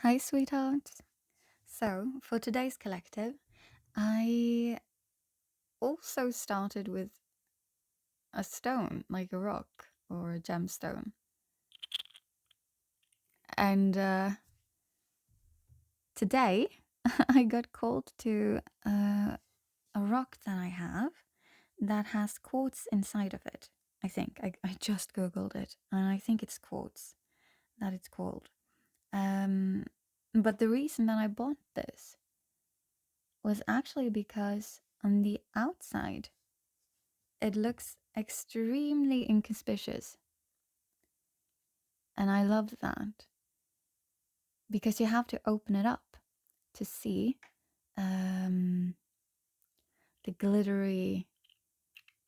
Hi, sweetheart. So, for today's collective, I also started with a stone, like a rock or a gemstone. And today, I got called to a rock that I have that has quartz inside of it. I think. I just Googled it, and I think it's quartz that it's called. Um, but the reason that I bought this was actually because on the outside, it looks extremely inconspicuous. And I love that because you have to open it up to see the glittery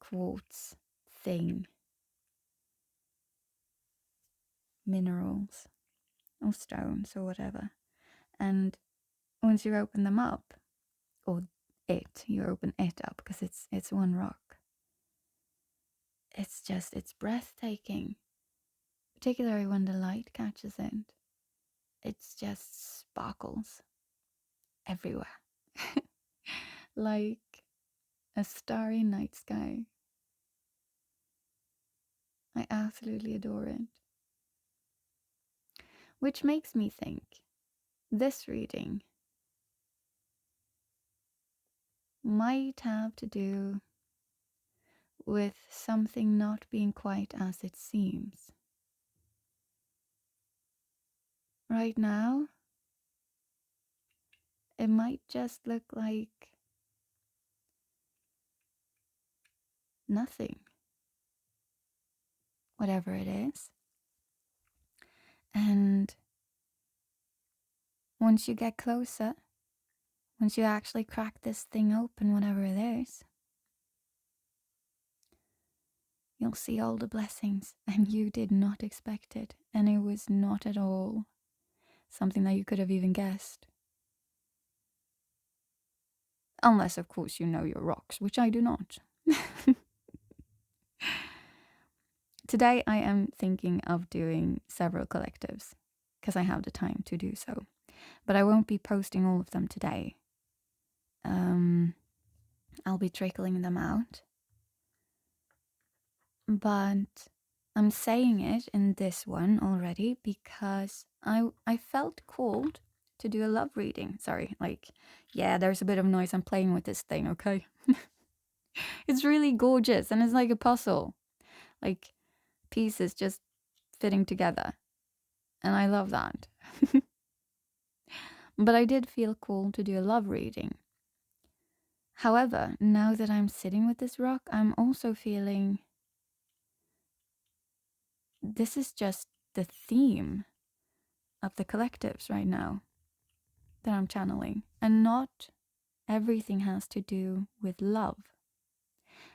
quartz thing, minerals or stones or whatever. And once you open them up, or you open it up because it's one rock. It's breathtaking, particularly when the light catches it. It's just sparkles everywhere. Like a starry night sky. I absolutely adore it. Which makes me think this reading might have to do with something not being quite as it seems. Right now, it might just look like nothing, whatever it is. And once you get closer, once you actually crack this thing open, whatever it is, you'll see all the blessings, and you did not expect it, and it was not at all something that you could have even guessed. Unless, of course, you know your rocks, which I do not. Today, I am thinking of doing several collectives because I have the time to do so. But I won't be posting all of them today. I'll be trickling them out. But I'm saying it in this one already because I felt called to do a love reading. Sorry, yeah, there's a bit of noise. I'm playing with this thing, okay? It's really gorgeous and it's like a puzzle. Like pieces just fitting together. And I love that. But I did feel cool to do a love reading. However, now that I'm sitting with this rock, I'm also feeling this is just the theme of the collectives right now that I'm channeling. And not everything has to do with love.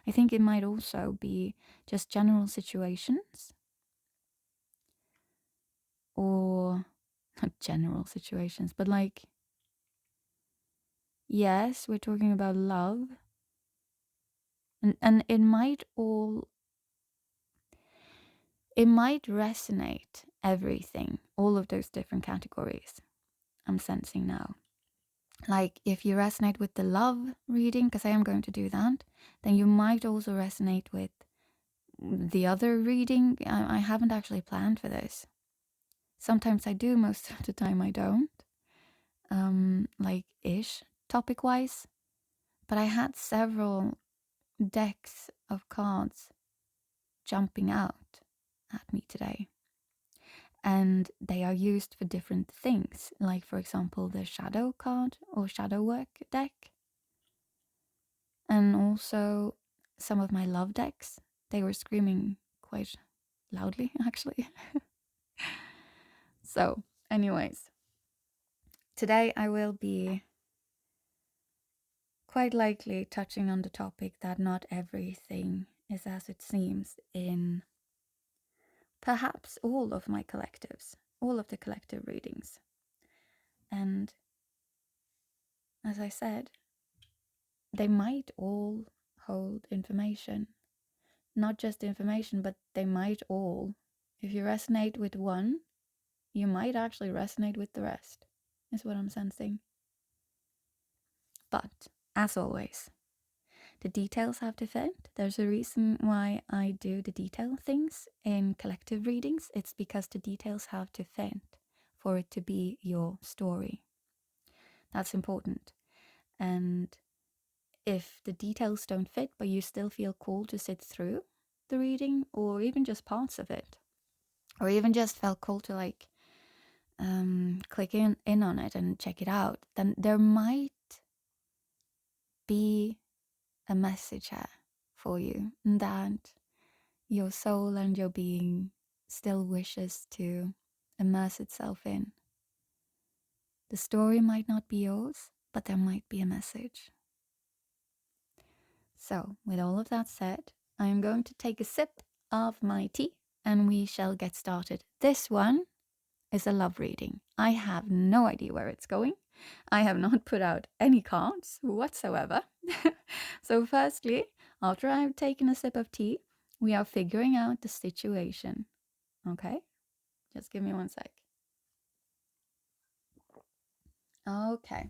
I think it might also be just general situations, or not general situations, but like, yes, we're talking about love. And it might resonate everything, all of those different categories I'm sensing now. Like if you resonate with the love reading, because I am going to do that, then you might also resonate with the other reading. I haven't actually planned for this. Sometimes I do, most of the time I don't. Like ish, topic wise. But I had several decks of cards jumping out at me today. And they are used for different things. Like, for example, the shadow card or shadow work deck. And also some of my love decks. They were screaming quite loudly, actually. So, anyways, today I will be quite likely touching on the topic that not everything is as it seems in perhaps all of my collectives, all of the collective readings. And as I said, they might all hold information. Not just information, but they might all. If you resonate with one, you might actually resonate with the rest, is what I'm sensing. But, as always, the details have to fit. There's a reason why I do the detail things in collective readings. It's because the details have to fit for it to be your story. That's important. And if the details don't fit, but you still feel called to sit through the reading, or even just parts of it, or even just felt called to like click in on it and check it out, then there might be a message here for you that your soul and your being still wishes to immerse itself in. The story might not be yours, but there might be a message. So, with all of that said, I am going to take a sip of my tea and we shall get started. This one is a love reading. I have no idea where it's going. I have not put out any cards whatsoever. So firstly, after I've taken a sip of tea, we are figuring out the situation. Okay? Just give me one sec. Okay.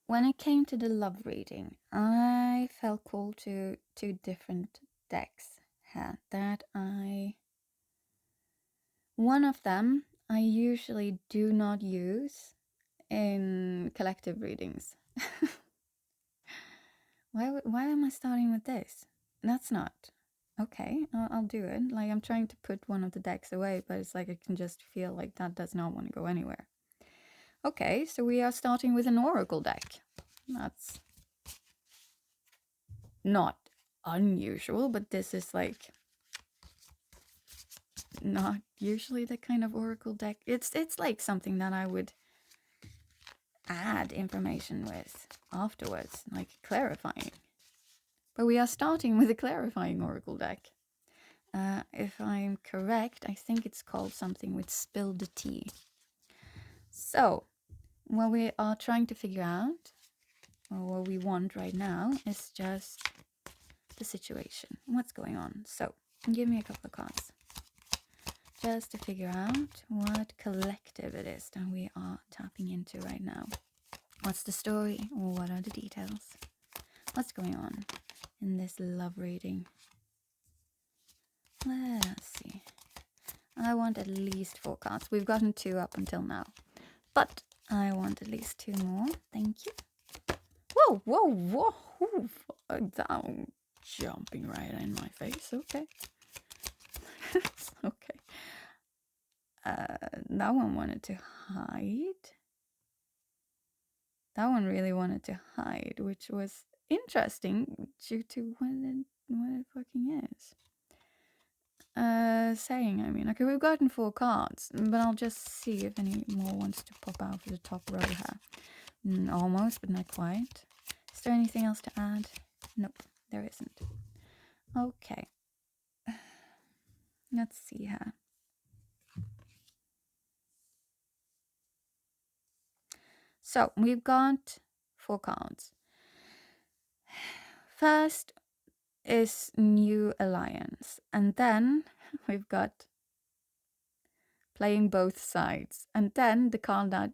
When it came to the love reading, I felt called to two different decks here one of them I usually do not use in collective readings. Why am I starting with this? That's not okay. I'll do it. Like, I'm trying to put one of the decks away, but it's like I can just feel like that does not want to go anywhere. Okay, so we are starting with an oracle deck. That's not unusual, but this is like not usually the kind of oracle deck. It's like something that I would add information with afterwards, like clarifying. But we are starting with a clarifying oracle deck. If I'm correct, I think it's called something with spill the tea. So, what we are trying to figure out, or what we want right now, is just the situation. What's going on? So, give me a couple of cards. Just to figure out what collective it is that we are tapping into right now. What's the story, or what are the details? What's going on in this love reading? Let's see. I want at least 4 cards. We've gotten 2 up until now. But I want at least 2 more. Thank you. Whoa, whoa, whoa. Down. Jumping right in my face. Okay. Okay. That one wanted to hide. That one really wanted to hide, which was interesting due to what it fucking is. Saying, I mean, okay, we've gotten 4 cards, but I'll just see if any more wants to pop out for the top row here. Almost, but not quite. Is there anything else to add? Nope, there isn't. Okay. Let's see here. So, we've got 4 cards. First is New Alliance, and then we've got playing both sides, and then the card that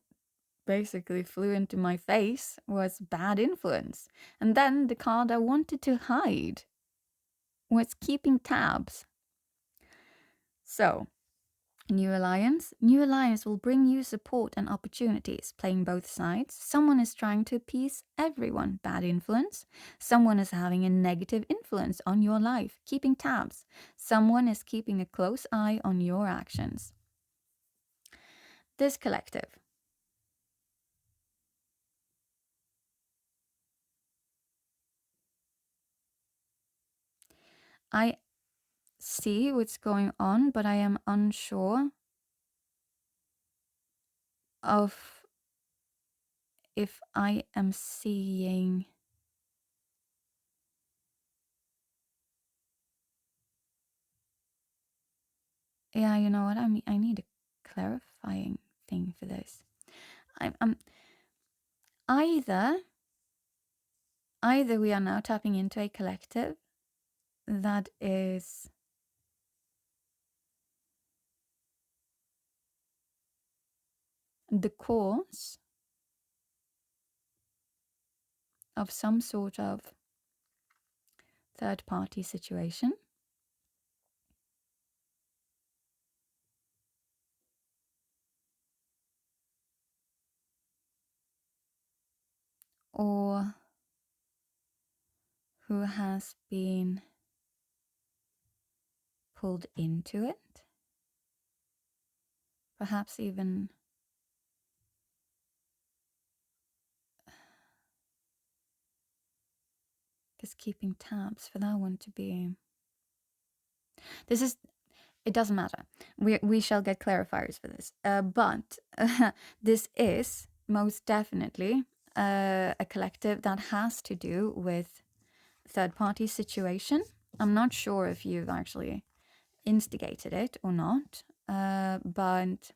basically flew into my face was Bad Influence, and then the card I wanted to hide was Keeping Tabs. So, New Alliance will bring you support and opportunities, playing both sides. Someone is trying to appease everyone. Bad Influence, someone is having a negative influence on your life. Keeping Tabs, someone is keeping a close eye on your actions. This collective, I see what's going on, but I am unsure of if I am seeing yeah, you know what, I need a clarifying thing for this. I'm either either we are now tapping into a collective that is the cause of some sort of third-party situation, or who has been pulled into it, perhaps even just keeping tabs for that one to be. This is, it doesn't matter. We shall get clarifiers for this. But this is most definitely a collective that has to do with third-party situation. I'm not sure if you've actually instigated it or not, but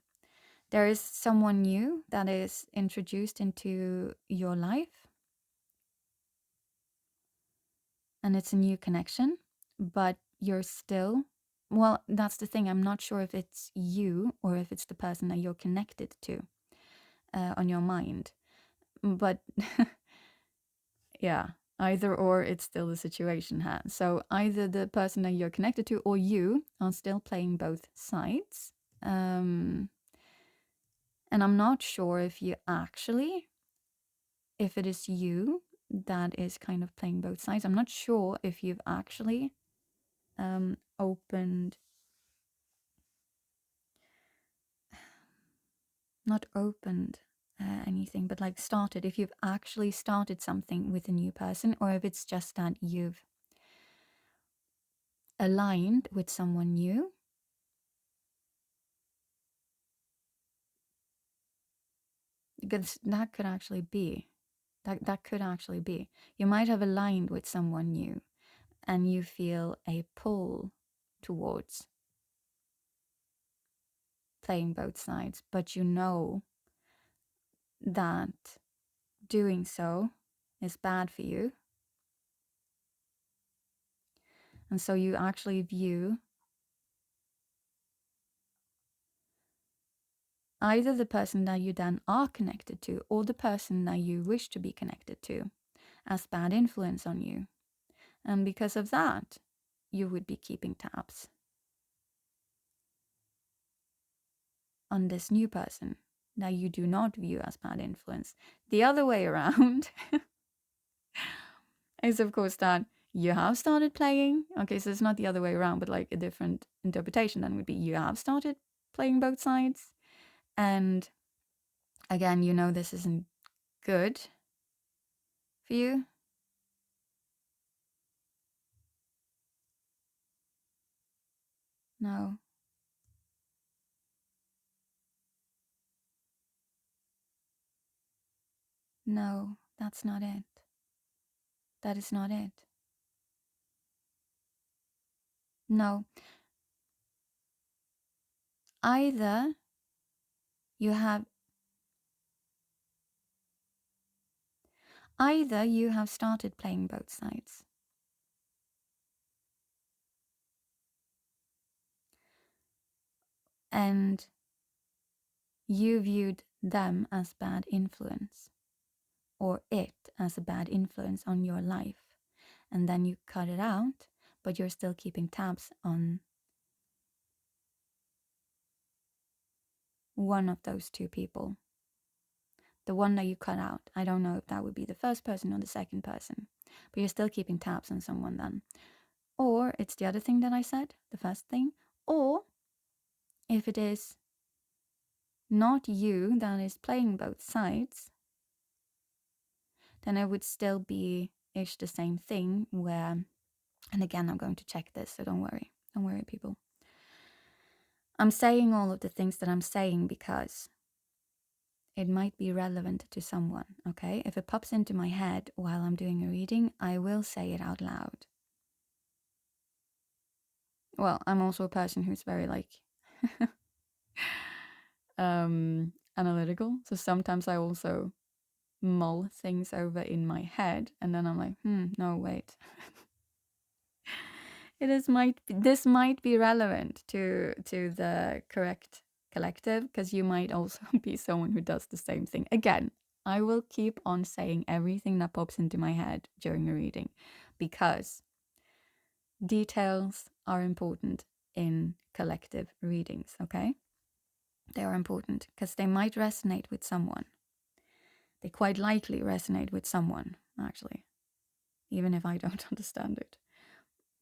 there is someone new that is introduced into your life, and it's a new connection, but you're still, well, that's the thing. I'm not sure if it's you or if it's the person that you're connected to on your mind. But yeah, either or, it's still the situation. So either the person that you're connected to or you are still playing both sides. And I'm not sure if you actually, if it is you that is kind of playing both sides. I'm not sure if you've actually opened, not opened anything, but like started, if you've actually started something with a new person, or if it's just that you've aligned with someone new. Because that could actually be, that could actually be. You might have aligned with someone new and you feel a pull towards playing both sides, but you know that doing so is bad for you. And so you actually view either the person that you then are connected to or the person that you wish to be connected to as bad influence on you. And because of that, you would be keeping tabs on this new person that you do not view as bad influence. The other way around is, of course, that you have started playing. Okay, so it's not the other way around, but like a different interpretation then would be you have started playing both sides. And again, you know this isn't good for you. No. No, that's not it. That is not it. No. Either you have started playing both sides. And you viewed them as bad influence, or it as a bad influence on your life. And then you cut it out, but you're still keeping tabs on one of those two people. The one that you cut out. I don't know if that would be the first person or the second person, but you're still keeping tabs on someone then. Or it's the other thing that I said, the first thing. Or if it is not you that is playing both sides, then it would still be ish the same thing where, and again, I'm going to check this, so don't worry. Don't worry, people. I'm saying all of the things that I'm saying because it might be relevant to someone, okay? If it pops into my head while I'm doing a reading, I will say it out loud. Well, I'm also a person who's very like analytical, so sometimes I also mull things over in my head, and then I'm like, no, wait. This might be relevant to the correct collective, because you might also be someone who does the same thing. Again, I will keep on saying everything that pops into my head during a reading, because details are important in collective readings, okay? They are important because they might resonate with someone. They quite likely resonate with someone, actually, even if I don't understand it.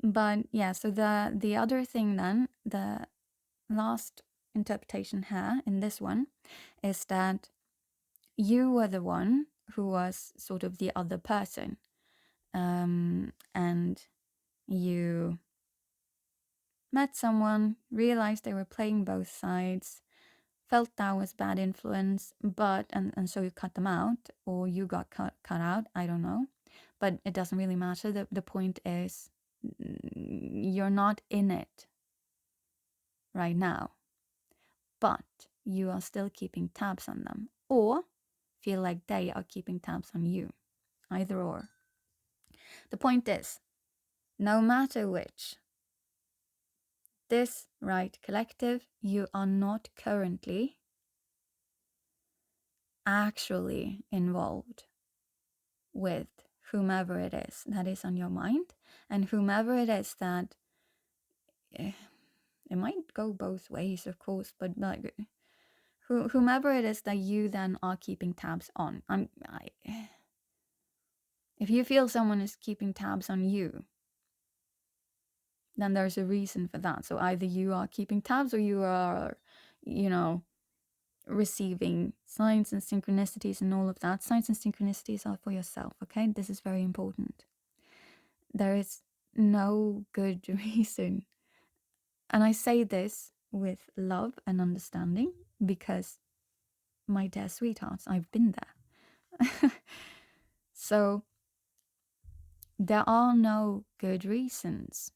But yeah, so the other thing then, the last interpretation here in this one, is that you were the one who was sort of the other person, and you met someone, realized they were playing both sides, felt that was bad influence, but and so you cut them out, or you got cut out, I don't know, but it doesn't really matter. The point is, you're not in it right now, but you are still keeping tabs on them, or feel like they are keeping tabs on you, either or. The point is, no matter which, this right collective, you are not currently actually involved with whomever it is that is on your mind, and whomever it is that, it might go both ways, of course, but like whomever it is that you then are keeping tabs on. If you feel someone is keeping tabs on you, then there's a reason for that. So either you are keeping tabs, or you are, receiving signs and synchronicities and all of that. Signs and synchronicities are for yourself, okay? This is very important. There is no good reason. And I say this with love and understanding, because, my dear sweethearts, I've been there. So there are no good reasons.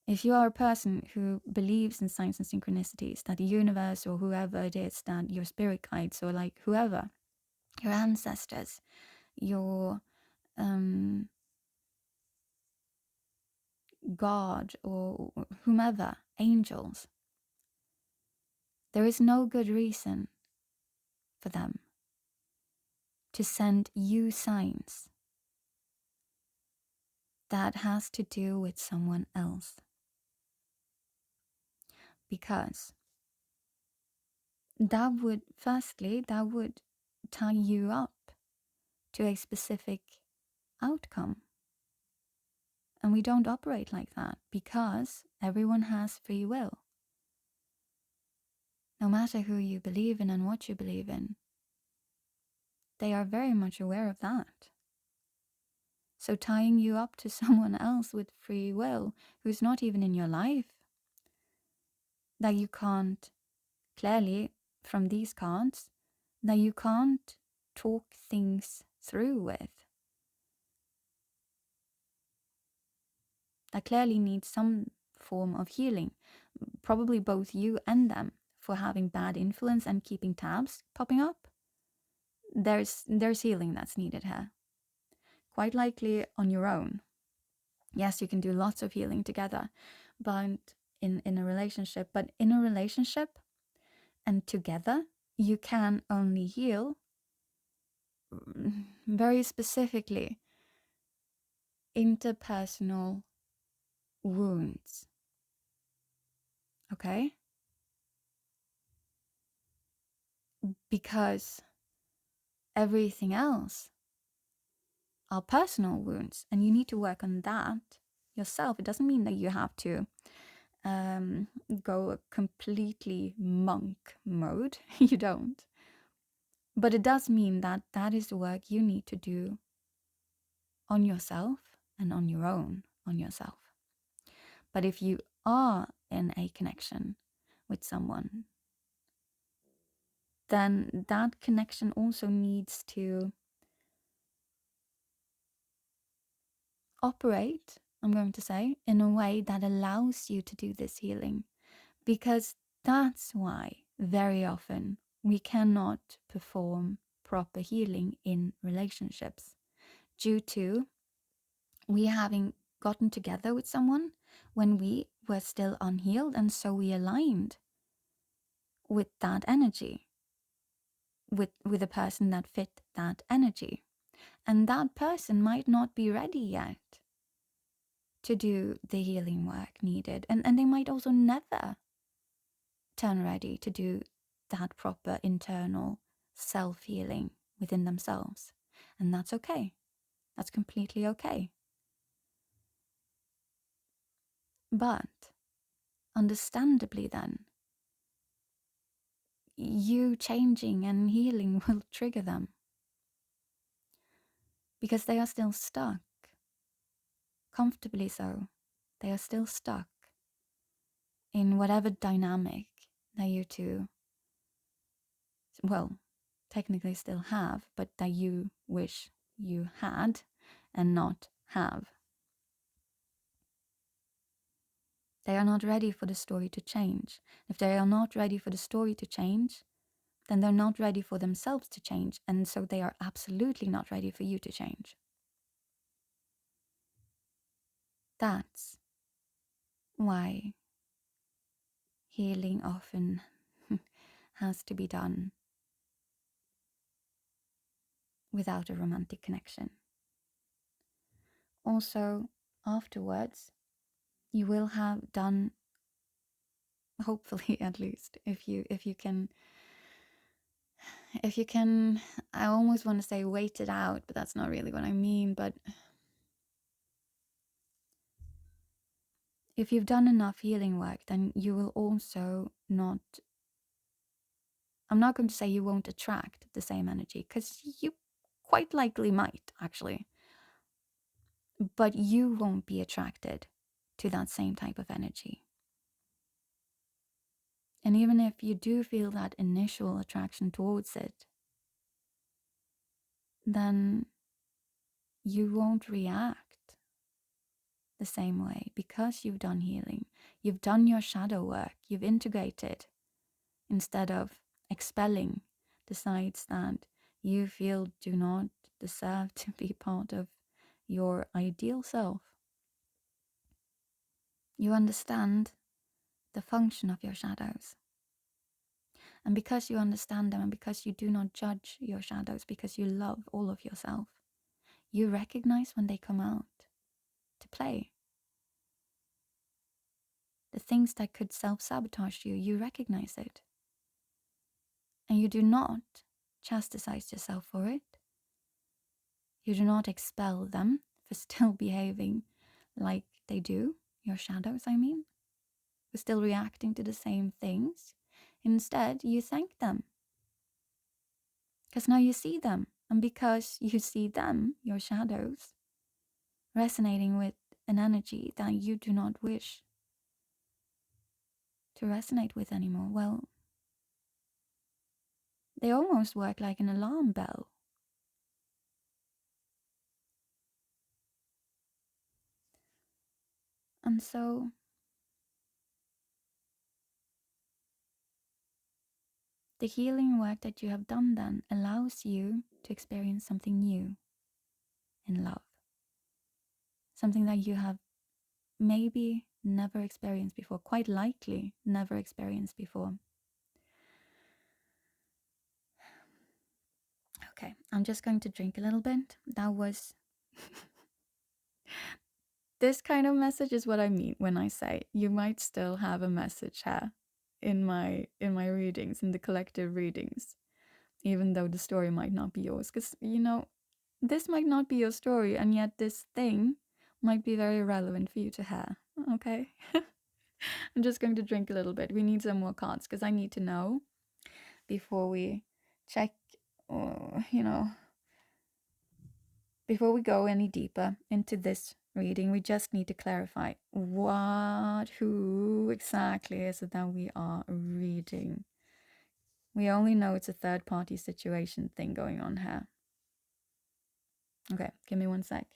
If you are a person who believes in signs and synchronicities, that the universe or whoever it is, that your spirit guides, or like whoever, your ancestors, your God, or whomever, angels, there is no good reason for them to send you signs that has to do with someone else. Because that would tie you up to a specific outcome. And we don't operate like that, because everyone has free will. No matter who you believe in and what you believe in, they are very much aware of that. So tying you up to someone else with free will, who's not even in your life, that you can't, clearly from these cards, that you can't talk things through with, that clearly needs some form of healing, probably both you and them, for having bad influence and keeping tabs popping up. There's healing that's needed here, quite likely on your own. Yes, you can do lots of healing together, but in a relationship, and together, you can only heal very specifically interpersonal wounds. Okay? Because everything else are personal wounds, and you need to work on that yourself. It doesn't mean that you have to go completely monk mode. You don't. But it does mean that that is the work you need to do on yourself and on your own, on yourself. But if you are in a connection with someone, then that connection also needs to operate, I'm going to say, in a way that allows you to do this healing. Because that's why very often we cannot perform proper healing in relationships due to we having gotten together with someone when we were still unhealed, and so we aligned with that energy, with a person that fit that energy. And that person might not be ready yet to do the healing work needed. And they might also never turn ready to do that proper internal self-healing within themselves. And that's okay. That's completely okay. But understandably then, you changing and healing will trigger them because they are still stuck, comfortably so. They are still stuck in whatever dynamic that you two, well, technically still have, but that you wish you had and not have. They are not ready for the story to change. If they are not ready for the story to change, then they're not ready for themselves to change, and so they are absolutely not ready for you to change. That's why healing often has to be done without a romantic connection. Also, afterwards, you will have done, hopefully at least, if you can, I almost want to say wait it out, but that's not really what I mean. But if you've done enough healing work, then you will also not, I'm not going to say you won't attract the same energy, because you quite likely might, actually. But you won't be attracted to that same type of energy. And even if you do feel that initial attraction towards it, then you won't react the same way because you've done healing. You've done your shadow work. You've integrated instead of expelling the sides that you feel do not deserve to be part of your ideal self. You understand the function of your shadows. And because you understand them and because you do not judge your shadows, because you love all of yourself, you recognize when they come out to play. The things that could self-sabotage you, you recognize it. And you do not chastise yourself for it. You do not expel them for still behaving like they do, your shadows, I mean, for still reacting to the same things. Instead, you thank them. Because now you see them. And because you see them, your shadows, resonating with an energy that you do not wish to resonate with anymore, well, they almost work like an alarm bell. And so the healing work that you have done then allows you to experience something new in love. Something that you have maybe never experienced before, quite likely never experienced before. Okay, I'm just going to drink a little bit. That was this kind of message is what I mean when I say you might still have a message here in my readings, in the collective readings, even though the story might not be yours, because this might not be your story, and yet this thing might be very relevant for you to hear. Okay. I'm just going to drink a little bit. We need some more cards because I need to know before we check, before we go any deeper into this reading. We just need to clarify who exactly is it that we are reading. We only know it's a third party situation thing going on here. Okay, give me one sec.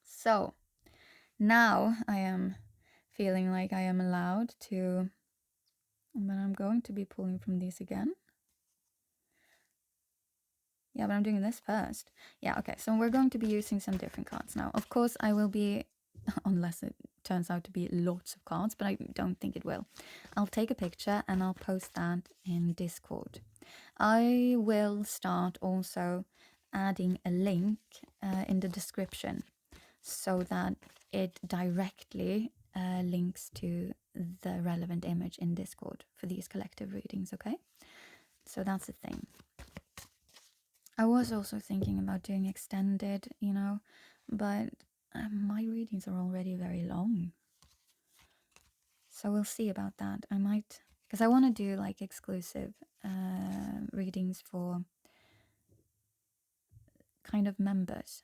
So now I am feeling like I am allowed to, but I'm going to be pulling from these again. Yeah, but I'm doing this first. Yeah, okay. So we're going to be using some different cards now. Of course, I will be, unless it turns out to be lots of cards, but I don't think it will. I'll take a picture and I'll post that in Discord. I will start also adding a link in the description so that it directly links to the relevant image in Discord for these collective readings, okay? So that's the thing. I was also thinking about doing extended, but my readings are already very long. So we'll see about that. I might, because I want to do like exclusive readings for kind of members.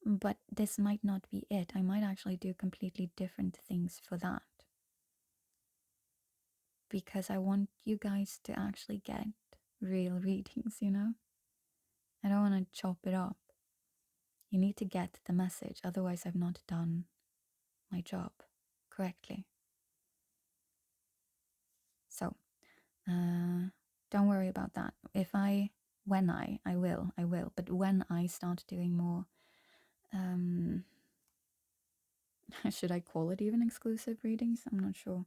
But this might not be it. I might actually do completely different things for that. Because I want you guys to actually get real readings, I don't want to chop it up. You need to get the message, otherwise I've not done my job correctly. So, don't worry about that. I will. But when I start doing more, should I call it even exclusive readings? I'm not sure.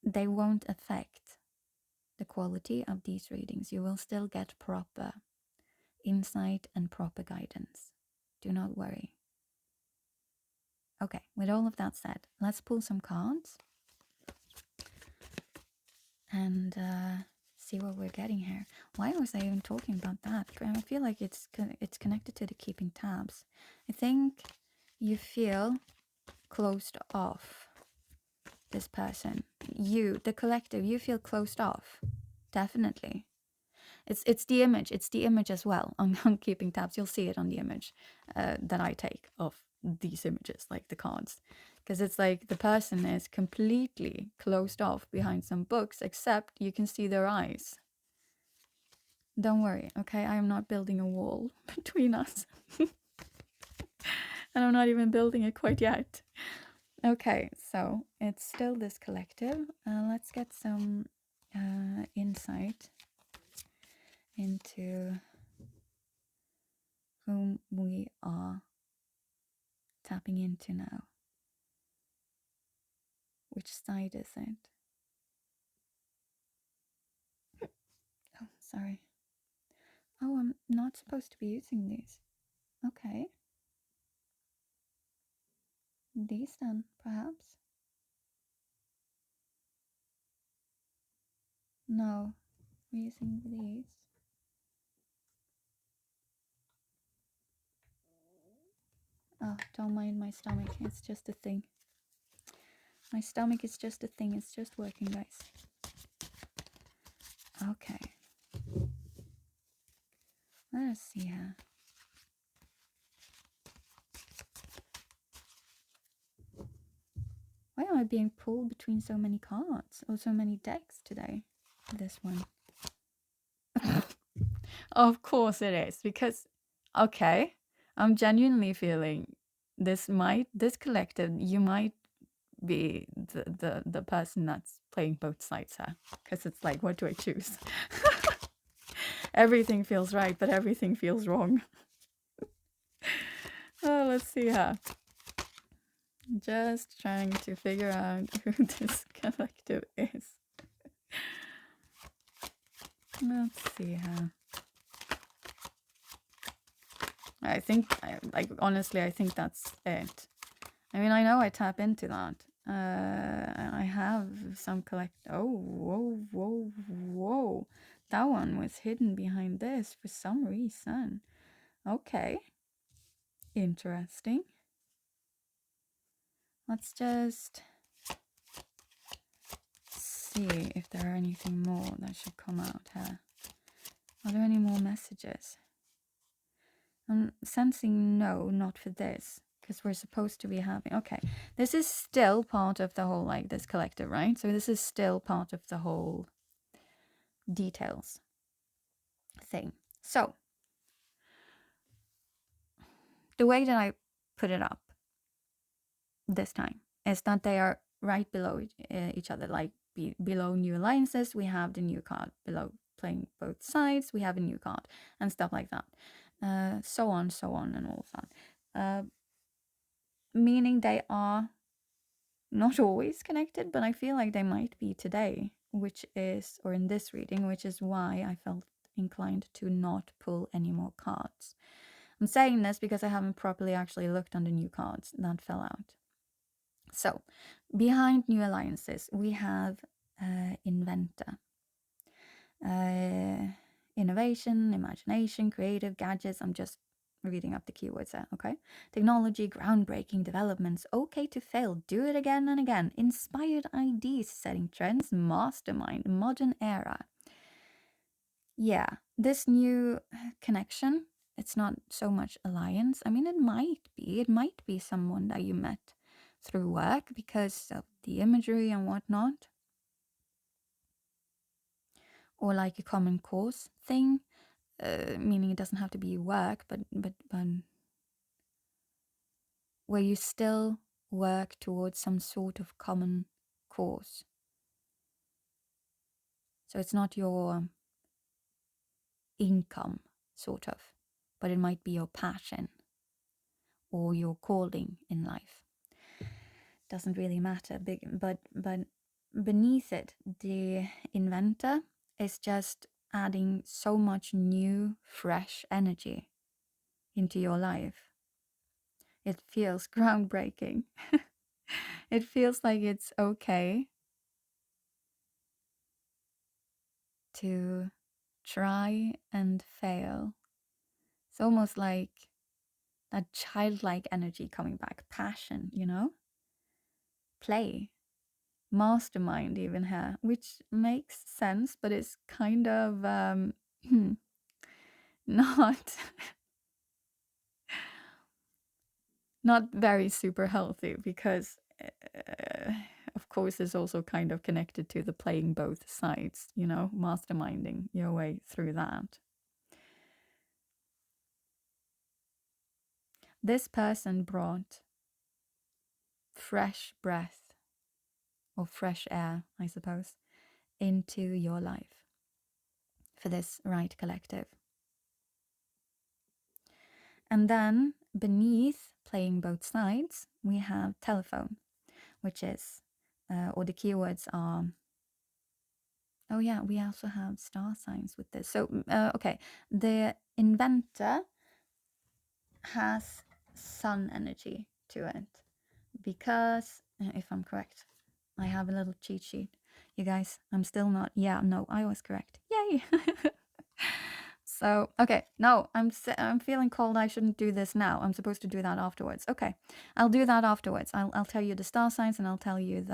They won't affect the quality of these readings. You will still get proper insight and proper guidance. Do not worry. Okay, with all of that said, let's pull some cards and see what we're getting here. Why was I even talking about that? I feel like it's connected to the keeping tabs. I think you feel closed off. This person, you, the collective, you feel closed off. Definitely. It's the image. It's the image as well. On keeping tabs, you'll see it on the image that I take of these images, like the cards, because it's like the person is completely closed off behind some books, except you can see their eyes. Don't worry, okay? I am not building a wall between us. And I'm not even building it quite yet. Okay, so it's still this collective. Let's get some insight into whom we are tapping into now. Which side is it? Oh, sorry. Oh, I'm not supposed to be using these. Okay. These then, perhaps? No, we're using these. Oh, don't mind my stomach. It's just a thing. My stomach is just a thing. It's just working, guys. Okay. Let us see here. Why am I being pulled between so many cards or so many decks today? This one. Of course it is, because, okay, I'm genuinely feeling this collective, you might be the person that's playing both sides here, because it's like, what do I choose? Everything feels right, but everything feels wrong. Oh, let's see here. Just trying to figure out who this collective is. Let's see here. I think, honestly, I think that's it. I mean, I know I tap into that. I have some oh, whoa. That one was hidden behind this for some reason. Okay. Interesting. Let's just see if there are anything more that should come out here. Are there any more messages? I'm sensing no, not for this, because we're supposed to be having... Okay, this is still part of the whole, like, this collective, right? So this is still part of the whole details thing. So, the way that I put it up this time is that they are right below each other, like below new alliances, we have the new card. Below playing both sides, we have a new card, and stuff like that. So on, and all of that. Meaning they are not always connected, but I feel like they might be today, or in this reading, which is why I felt inclined to not pull any more cards. I'm saying this because I haven't properly actually looked on the new cards that fell out. So, behind new alliances, we have inventor. Innovation, imagination, creative, gadgets. I'm just reading up the keywords there, okay? Technology, groundbreaking developments, okay to fail, do it again and again, inspired ideas, setting trends, mastermind, modern era. Yeah, this new connection, it's not so much alliance. I mean, it might be someone that you met through work because of the imagery and whatnot, or like a common cause thing. Meaning it doesn't have to be work, but where you still work towards some sort of common cause. So it's not your income, sort of, but it might be your passion or your calling in life. Doesn't really matter, but beneath it, the inventor is just adding so much new, fresh energy into your life. It feels groundbreaking. It feels like it's okay to try and fail. It's almost like that childlike energy coming back, passion, play, mastermind, even here, which makes sense, but it's kind of not not very super healthy, because of course it's also kind of connected to the playing both sides, masterminding your way through that. This person brought fresh breath, or fresh air, I suppose, into your life for this right collective. And then beneath playing both sides, we have telephone, which is, or the keywords are, oh yeah, we also have star signs with this. So, okay, the inventor has sun energy to it, because, if I'm correct, I have a little cheat sheet. You guys, I'm still not, no, I was correct. Yay! So, okay, no, I'm feeling cold. I shouldn't do this now. I'm supposed to do that afterwards. Okay, I'll do that afterwards. I'll tell you the star signs, and I'll tell you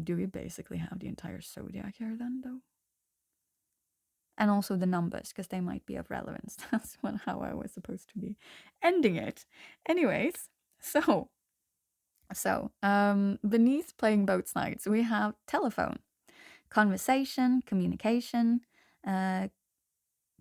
do we basically have the entire zodiac here then, though? And also the numbers, because they might be of relevance. That's how I was supposed to be ending it. Anyways, so beneath playing both sides, we have telephone, conversation, communication,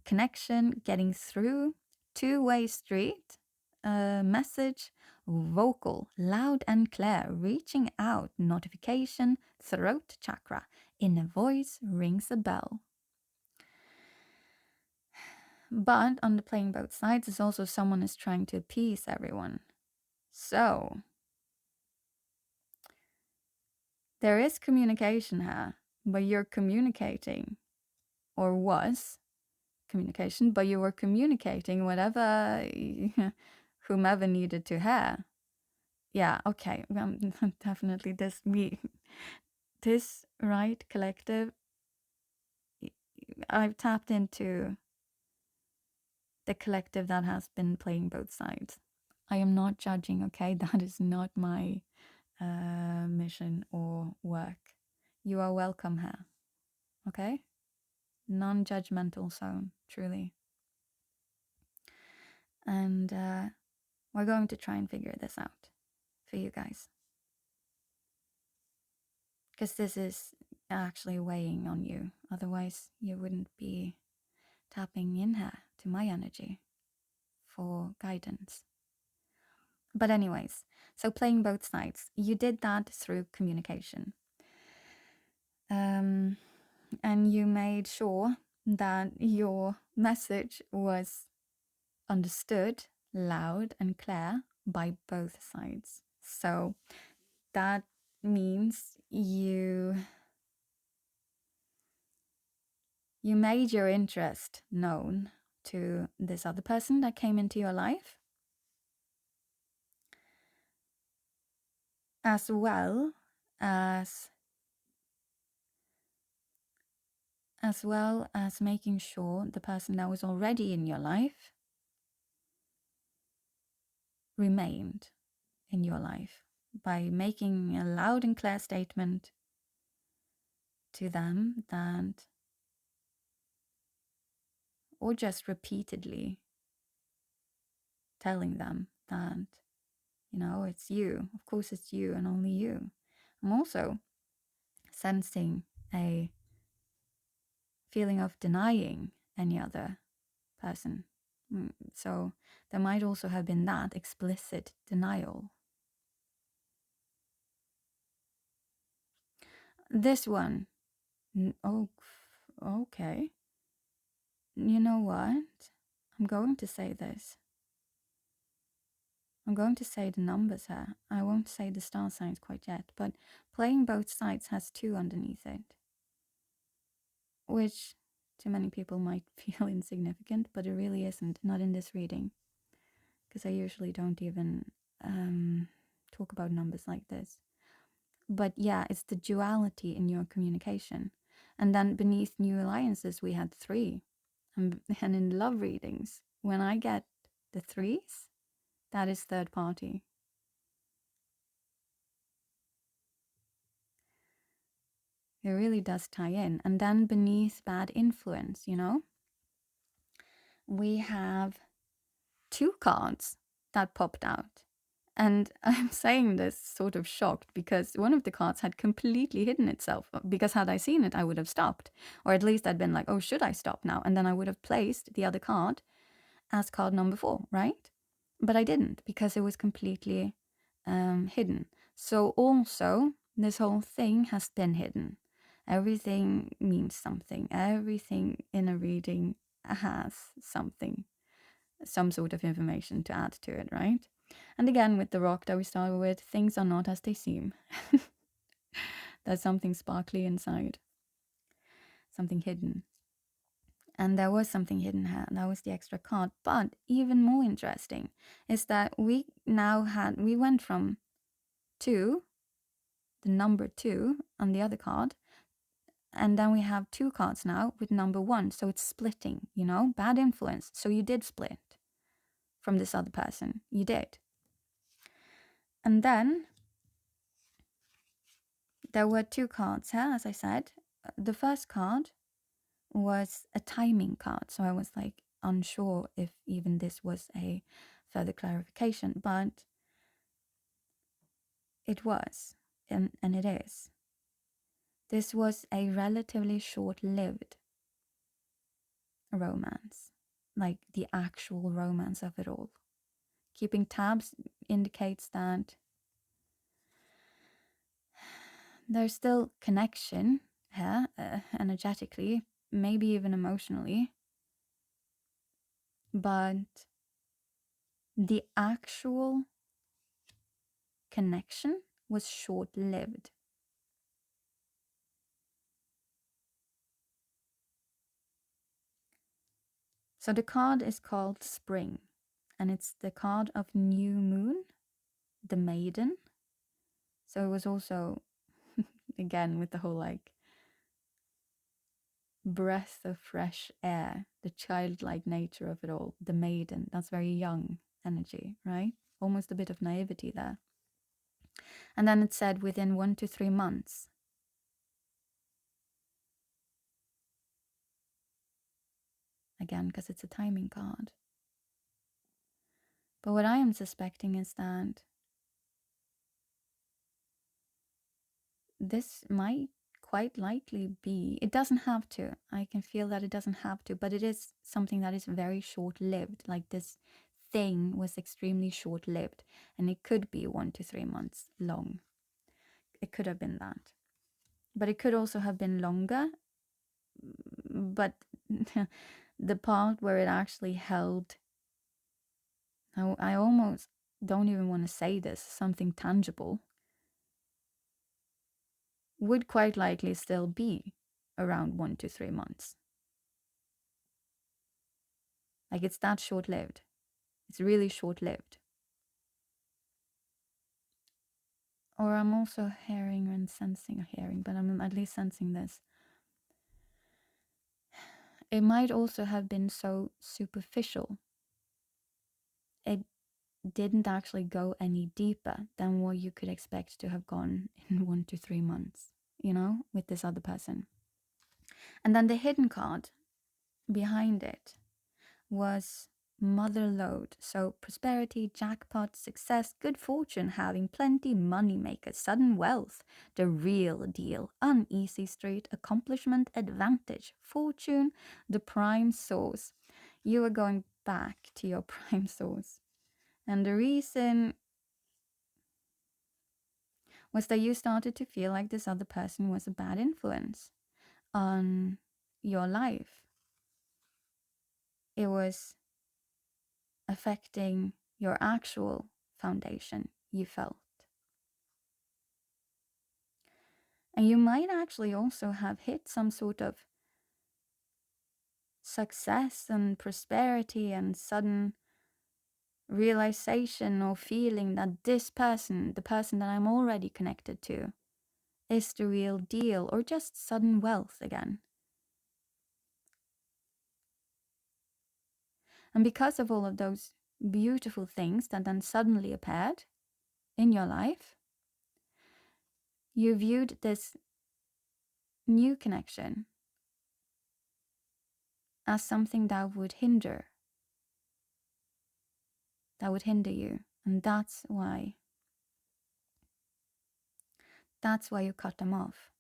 connection, getting through, two-way street, message, vocal, loud and clear, reaching out, notification, throat chakra, inner voice, rings a bell. But on the playing both sides is also someone is trying to appease everyone. So there is communication here, but you're communicating, or was communication, but you were communicating whatever whomever needed to hear. Yeah, okay. Definitely this right collective, I've tapped into the collective that has been playing both sides. I am not judging, okay? That is not my mission or work. You are welcome here, okay? Non-judgmental zone, truly. And we're going to try and figure this out for you guys, because this is actually weighing on you. Otherwise, you wouldn't be tapping in here to my energy for guidance. But anyways, so playing both sides, you did that through communication. And you made sure that your message was understood loud and clear by both sides. So that means you made your interest known to this other person that came into your life, as well as making sure the person that was already in your life remained in your life by making a loud and clear statement to them that, or just repeatedly telling them that, it's you. Of course, it's you and only you. I'm also sensing a feeling of denying any other person. So there might also have been that explicit denial. This one, oh, okay. You know what? I'm going to say this. I'm going to say the numbers here. I won't say the star signs quite yet, but playing both sides has 2 underneath it, which to many people might feel insignificant, but it really isn't, not in this reading, because I usually don't even talk about numbers like this. But yeah, it's the duality in your communication. And then beneath new alliances, we had 3. And in love readings, when I get the 3s, that is third party. It really does tie in. And then beneath bad influence, we have 2 cards that popped out. And I'm saying this sort of shocked because one of the cards had completely hidden itself. Because had I seen it, I would have stopped. Or at least I'd been like, oh, should I stop now? And then I would have placed the other card as card number 4, right? But I didn't because it was completely hidden. So also, this whole thing has been hidden. Everything means something. Everything in a reading has something, some sort of information to add to it, right? And again, with the rock that we started with, things are not as they seem. There's something sparkly inside, something hidden. And there was something hidden here. That was the extra card. But even more interesting is that we went from 2, the number 2 on the other card, and then we have 2 cards now with number 1. So it's splitting, bad influence. So you did split from this other person. You did. And then there were 2 cards here, as I said. The first card was a timing card. So I was like unsure if even this was a further clarification, but it was, and it is. This was a relatively short-lived romance, like the actual romance of it all. Keeping tabs indicates that there's still connection here, energetically, maybe even emotionally, but the actual connection was short-lived. So the card is called Spring, and it's the card of new moon, the maiden. So it was also, again, with the whole like breath of fresh air, the childlike nature of it all, the maiden, that's very young energy, right? Almost a bit of naivety there. And then it said within 1 to 3 months. Again, because it's a timing card. But what I am suspecting is that this might quite likely be, it doesn't have to, I can feel that it doesn't have to, but it is something that is very short-lived, like this thing was extremely short-lived, and it could be 1 to 3 months long. It could have been that. But it could also have been longer. But the part where it actually held, I almost don't even want to say this, something tangible, would quite likely still be around 1 to 3 months. Like, it's that short-lived. It's really short-lived. Or I'm also hearing and sensing, but I'm at least sensing this. It might also have been so superficial. It didn't actually go any deeper than what you could expect to have gone in 1 to 3 months, with this other person. And then the hidden card behind it was motherlode. So prosperity, jackpot, success, good fortune, having plenty, money maker, sudden wealth, the real deal, uneasy street, accomplishment, advantage, fortune, the prime source. You are going back to your prime source. And the reason was that you started to feel like this other person was a bad influence on your life. It was affecting your actual foundation, you felt. And you might actually also have hit some sort of success and prosperity and sudden realization or feeling that this person, the person that I'm already connected to, is the real deal, or just sudden wealth again. And because of all of those beautiful things that then suddenly appeared in your life, you viewed this new connection as something that would hinder you. And that's why you cut them off,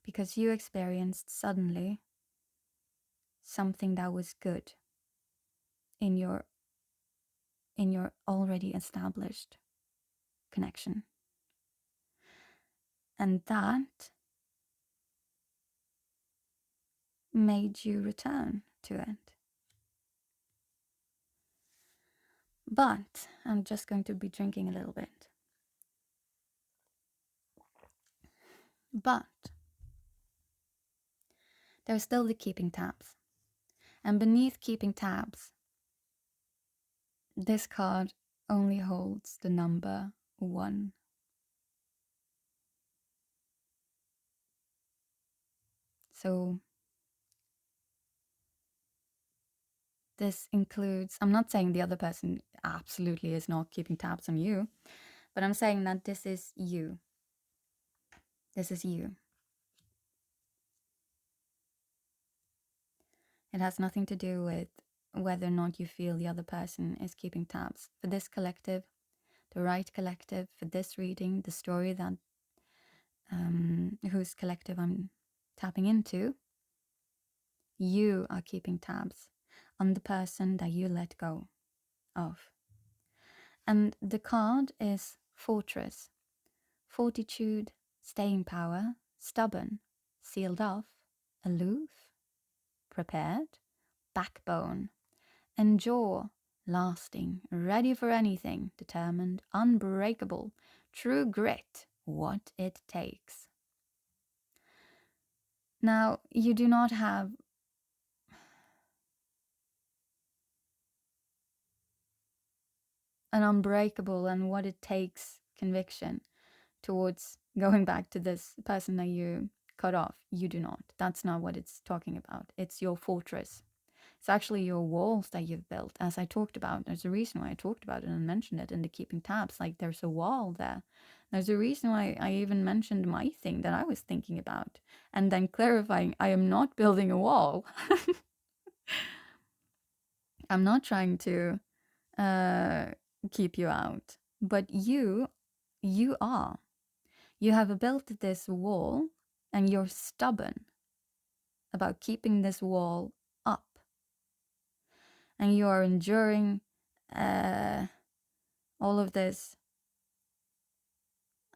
because you experienced suddenly something that was good in your already established connection, and that made you return to it. But I'm just going to be drinking a little bit. But there's still the keeping tabs. And beneath keeping tabs, this card only holds the number 1. So this includes, I'm not saying the other person absolutely is not keeping tabs on you, but I'm saying that this is you. This is you. It has nothing to do with whether or not you feel the other person is keeping tabs. For this collective, the right collective, for this reading, the story that whose collective I'm tapping into, you are keeping tabs on the person that you let go of. And the card is Fortress. Fortitude, staying power, stubborn, sealed off, aloof, prepared, backbone, endure, lasting, ready for anything, determined, unbreakable, true grit, what it takes. Now, you do not have an unbreakable and what it takes conviction towards going back to this person that you cut off. You do not. That's not what it's talking about. It's your fortress. It's actually your walls that you've built. As I talked about, there's a reason why I talked about it and mentioned it in the keeping tabs. Like, there's a wall there. There's a reason why I even mentioned my thing that I was thinking about, and then clarifying I am not building a wall. I'm not trying to keep you out, but you are. You have built this wall, and you're stubborn about keeping this wall up. And you are enduring all of this,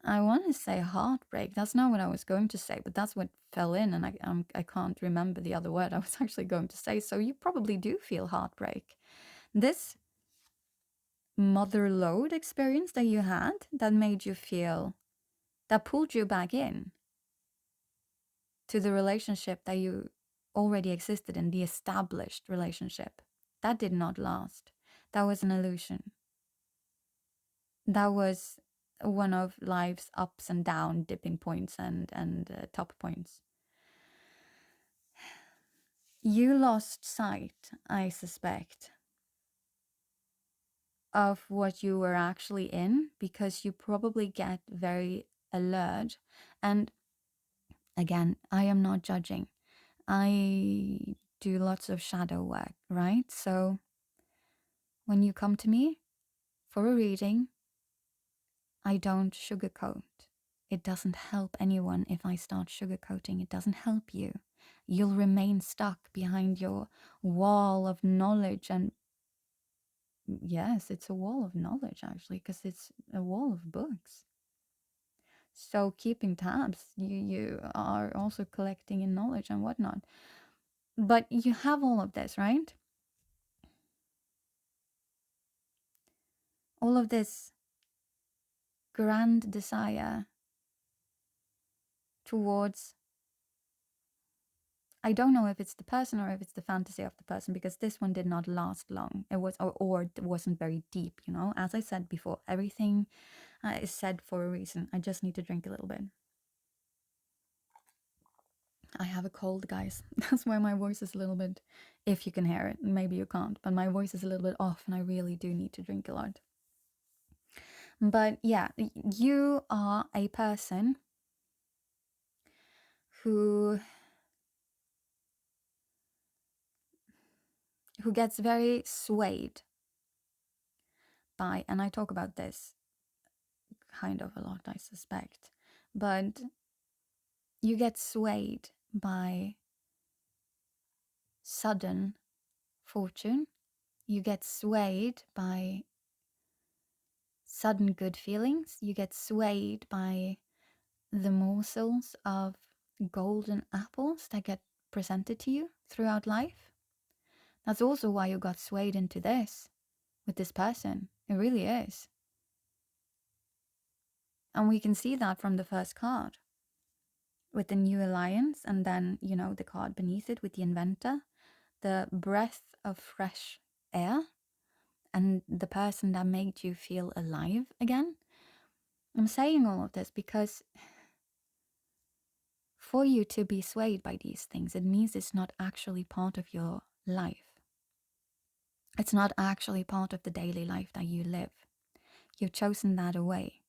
I want to say heartbreak. That's not what I was going to say, but that's what fell in, and I can't remember the other word I was actually going to say. So you probably do feel heartbreak. This mother load experience that you had, that made you feel, that pulled you back in to the relationship that you already existed in, the established relationship, that did not last. That was an illusion. That was one of life's ups and down dipping points and top points. You lost sight, I suspect, of what you were actually in, because you probably get very alert. And again, I am not judging. I do lots of shadow work, right? So when you come to me for a reading, I don't sugarcoat. It doesn't help anyone if I start sugarcoating. It doesn't help you. You'll remain stuck behind your wall of knowledge. And yes, it's a wall of knowledge, actually, because it's a wall of books. So keeping tabs, you are also collecting in knowledge and whatnot. But you have all of this, right? All of this grand desire towards, I don't know if it's the person or if it's the fantasy of the person, because this one did not last long. It was, or it wasn't very deep, you know? As I said before, everything is said for a reason. I just need to drink a little bit. I have a cold, guys. That's why my voice is a little bit, if you can hear it, maybe you can't, but my voice is a little bit off and I really do need to drink a lot. But yeah, you are a person who gets very swayed by, and I talk about this kind of a lot, I suspect, but you get swayed by sudden fortune. You get swayed by sudden good feelings. You get swayed by the morsels of golden apples that get presented to you throughout life. That's also why you got swayed into this with this person. It really is. And we can see that from the first card with the new alliance, and then, you know, the card beneath it with the inventor, the breath of fresh air, and the person that made you feel alive again. I'm saying all of this because for you to be swayed by these things, it means it's not actually part of your life. It's not actually part of the daily life that you live. You've chosen that away.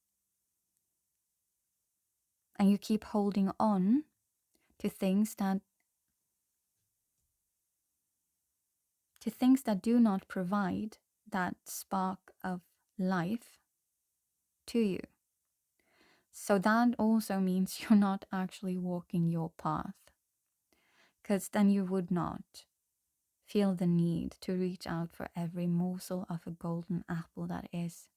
And you keep holding on to things that do not provide that spark of life to you. So that also means you're not actually walking your path, because then you would not feel the need to reach out for every morsel of a golden apple that is,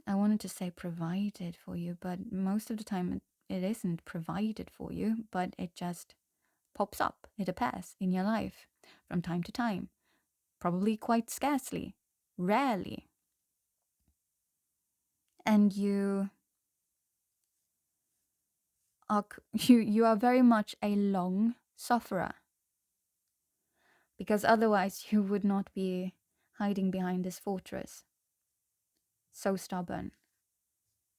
I wanted to say provided for you, but most of the time it isn't provided for you, but it just pops up. It appears in your life from time to time, probably quite scarcely, rarely. And you are very much a long sufferer, because otherwise you would not be hiding behind this fortress, so stubborn,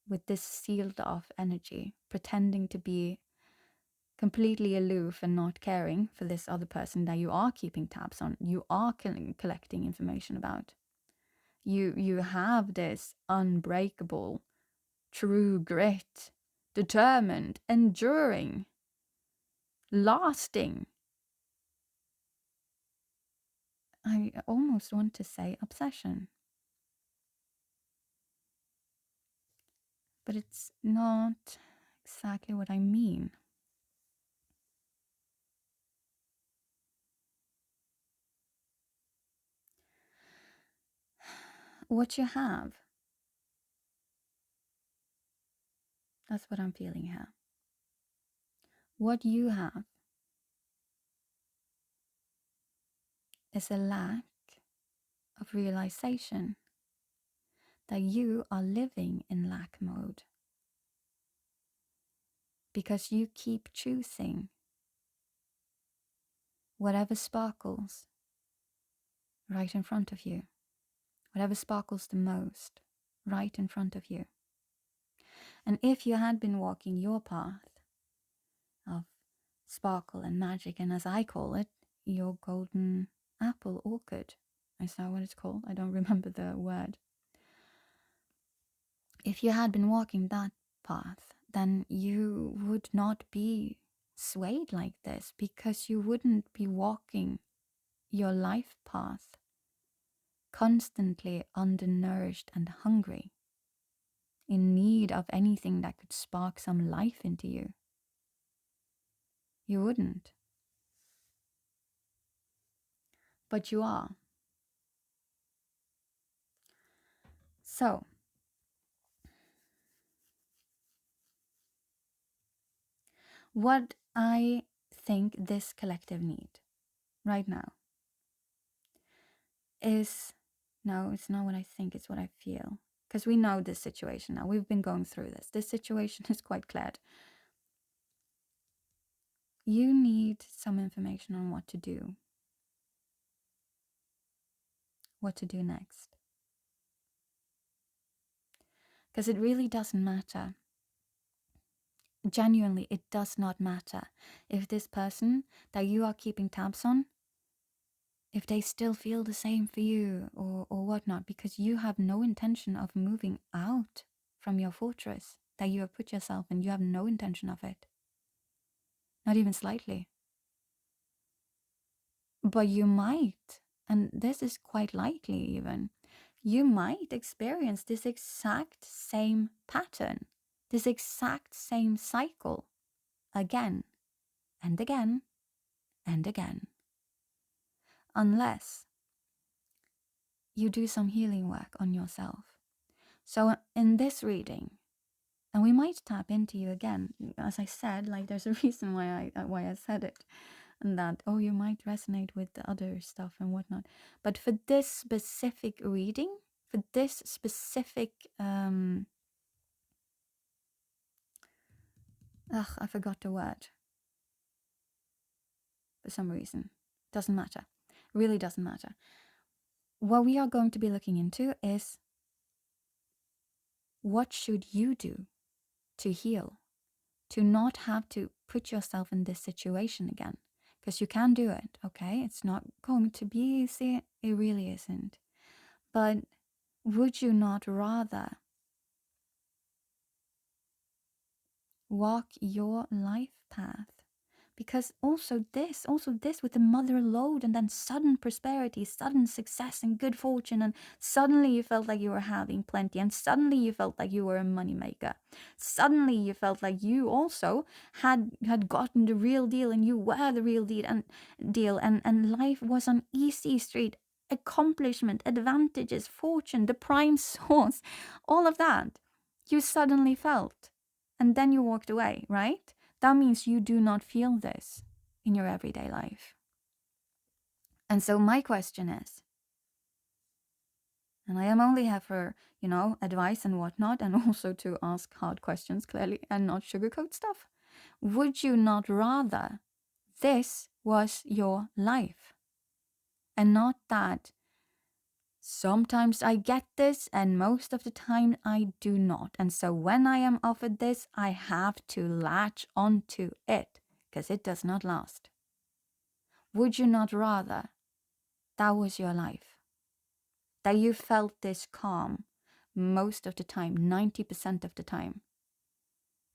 with this sealed off energy, pretending to be completely aloof and not caring for this other person that you are keeping tabs on, you are collecting information about. You have this unbreakable, true grit, determined, enduring, lasting. I almost want to say obsession. But it's not exactly what I mean. what you have, that's what I'm feeling here. What you have is a lack of realization that you are living in lack mode because you keep choosing whatever sparkles right in front of you, whatever sparkles the most right in front of you. And if you had been walking your path of sparkle and magic, and as I call it, your golden apple orchid, is that what it's called? I don't remember the word. If you had been walking that path, then you would not be swayed like this, because you wouldn't be walking your life path constantly undernourished and hungry, in need of anything that could spark some life into you. You wouldn't. But you are. So, what I think this collective need right now is, no, it's not what I think, it's what I feel. Because we know this situation now. We've been going through this. This situation is quite clear. You need some information on what to do. What to do next. Because it really doesn't matter. Genuinely, it does not matter if this person that you are keeping tabs on, if they still feel the same for you or whatnot, because you have no intention of moving out from your fortress that you have put yourself in. You have no intention of it. Not even slightly. But you might, and this is quite likely even, you might experience this exact same pattern, this exact same cycle again and again and again. Unless you do some healing work on yourself. So in this reading, and we might tap into you again, as I said, like there's a reason why I said it, and that, oh, you might resonate with the other stuff and whatnot. But for this specific reading, for this specific, I forgot the word. For some reason. Doesn't matter. Really doesn't matter. What we are going to be looking into is, what should you do to heal? To not have to put yourself in this situation again. Because you can do it, okay? It's not going to be easy. It really isn't. But would you not rather walk your life path? Because also this with the mother load, and then sudden prosperity, sudden success and good fortune, and suddenly you felt like you were having plenty, and suddenly you felt like you were a moneymaker. Suddenly you felt like you also had gotten the real deal, and you were the real deal, and life was on easy street. Accomplishment, advantages, fortune, the prime source, all of that you suddenly felt, and then you walked away, right? That means you do not feel this in your everyday life. And so my question is, and I am only here for, advice and whatnot, and also to ask hard questions clearly and not sugarcoat stuff. Would you not rather this was your life and not that sometimes I get this and most of the time I do not? And so when I am offered this, I have to latch onto it because it does not last. Would you not rather that was your life? That you felt this calm most of the time, 90% of the time?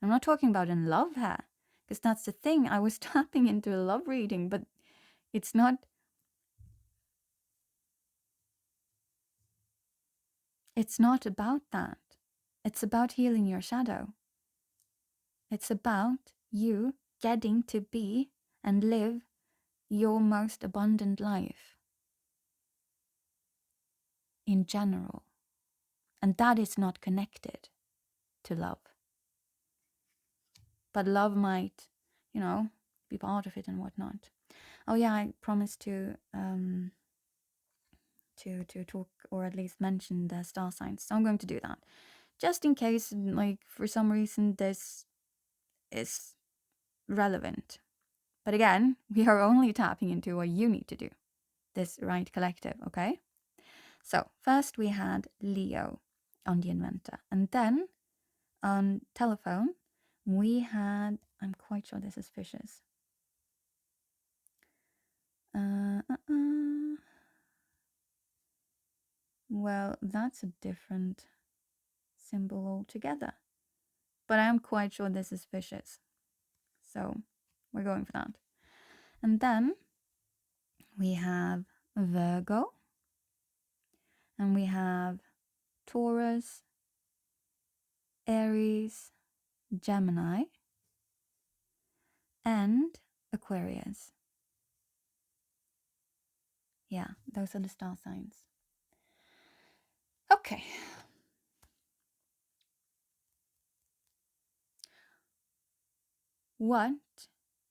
I'm not talking about in love here, because that's the thing. I was tapping into a love reading, but it's not about that. It's about healing your shadow. It's about you getting to be and live your most abundant life in general. And that is not connected to love. But love might, be part of it and whatnot. Oh yeah, I promised to talk or at least mention the star signs. So I'm going to do that. Just in case, like, for some reason this is relevant. But again, we are only tapping into what you need to do. This right collective, okay? So first we had Leo on the inventor. And then on telephone, we had, I'm quite sure this is fishes. Well, that's a different symbol altogether. But I'm quite sure this is fishes. So we're going for that. And then we have Virgo. And we have Taurus, Aries, Gemini, and Aquarius. Yeah, those are the star signs. Okay. What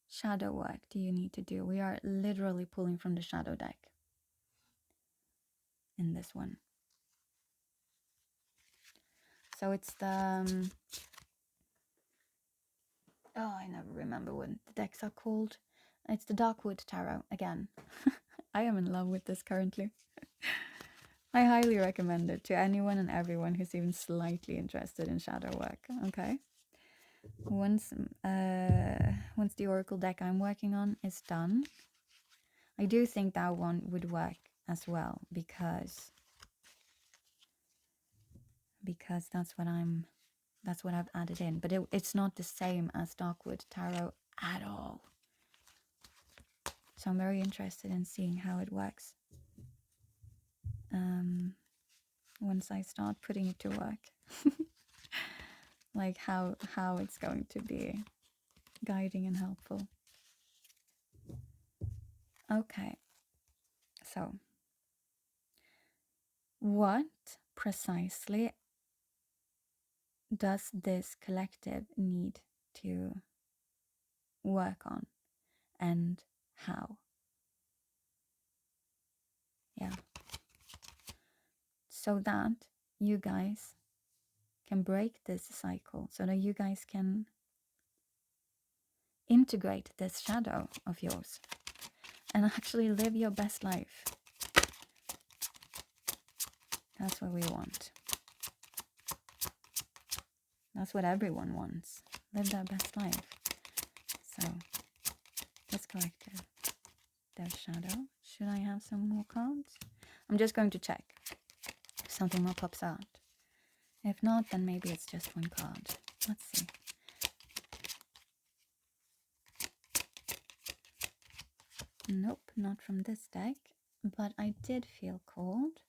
shadow work do you need to do? We are literally pulling from the shadow deck in this one. So it's the... I never remember what the decks are called. It's the Darkwood Tarot again. I am in love with this currently. I highly recommend it to anyone and everyone who's even slightly interested in shadow work, okay? Once the oracle deck I'm working on is done, I do think that one would work as well, because that's what I've added in, but it's not the same as Darkwood Tarot at all. So I'm very interested in seeing how it works once I start putting it to work. Like how it's going to be guiding and helpful. Okay, so what precisely does this collective need to work on, and how? Yeah. So that you guys can break this cycle, so that you guys can integrate this shadow of yours and actually live your best life. That's what we want. That's what everyone wants. Live their best life. So, this collective, their shadow. Should I have some more cards? I'm just going to check if something more pops out. If not, then maybe it's just one card. Let's see. Nope, not from this deck. But I did feel called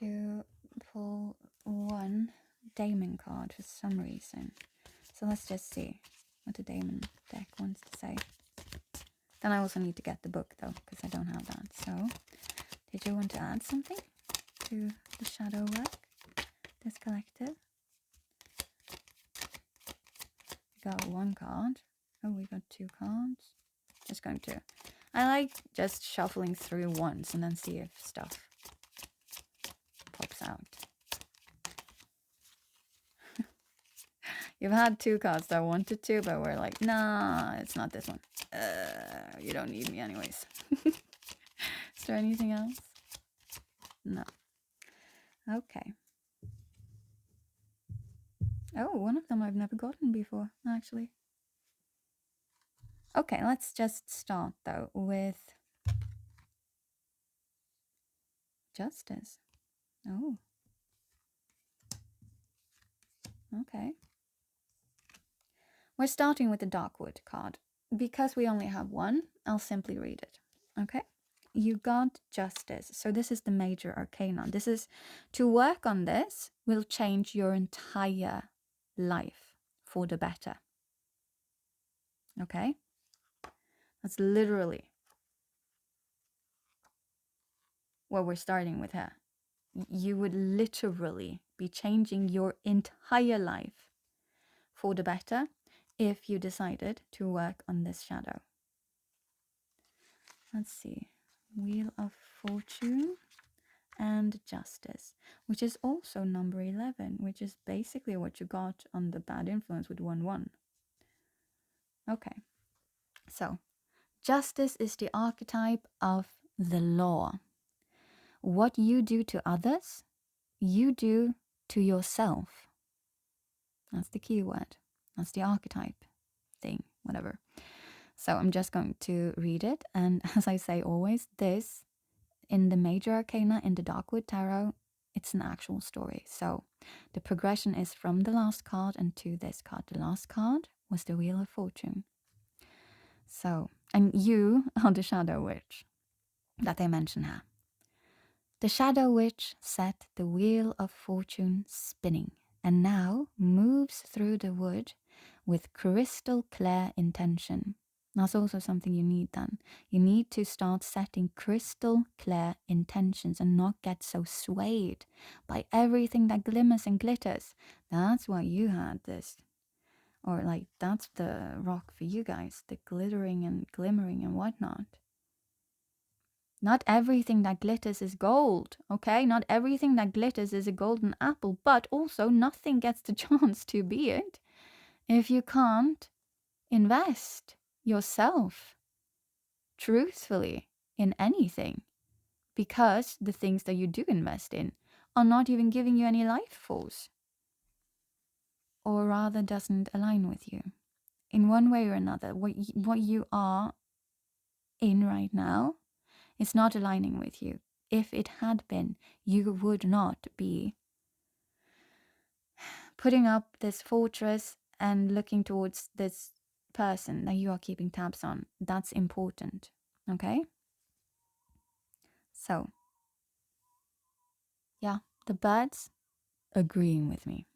to pull one Daemon card for some reason. So let's just see what the Daemon deck wants to say. Then I also need to get the book though, because I don't have that. So, did you want to add something to the shadow work? This collective? We got one card. Oh, we got two cards. Just going to... I like just shuffling through once and then see if stuff pops out. You've had two cards that I wanted to, but we're like, nah, it's not this one. You don't need me anyways. Is there anything else? No. Okay. Oh, one of them I've never gotten before, actually. Okay, let's just start, though, with Justice. Oh. Okay. We're starting with the Darkwood card. Because we only have one, I'll simply read it. Okay? You got Justice. So this is the major arcana. This is, to work on this will change your entire life for the better. Okay? That's literally what we're starting with here. You would literally be changing your entire life for the better if you decided to work on this shadow. Let's see. Wheel of Fortune and Justice, which is also number 11, which is basically what you got on the bad influence with 1-1. Okay. So, Justice is the archetype of the law. What you do to others, you do to yourself. That's the key word. That's the archetype thing, whatever. So I'm just going to read it. And as I say always, this in the major arcana in the Darkwood Tarot, it's an actual story. So the progression is from the last card and to this card. The last card was the Wheel of Fortune. So, and you are the Shadow Witch that they mention here. The Shadow Witch set the Wheel of Fortune spinning and now moves through the wood with crystal clear intention. That's also something you need then. You need to start setting crystal clear intentions and not get so swayed by everything that glimmers and glitters. That's why you had this. Or like, that's the rock for you guys, the glittering and glimmering and whatnot. Not everything that glitters is gold, okay? Not everything that glitters is a golden apple, but also nothing gets the chance to be it if you can't invest yourself truthfully in anything, because the things that you do invest in are not even giving you any life force, or rather doesn't align with you in one way or another. What you are in right now is not aligning with you. If it had been, you would not be putting up this fortress and looking towards this person that you are keeping tabs on. That's important, okay? So, yeah, the birds agreeing with me.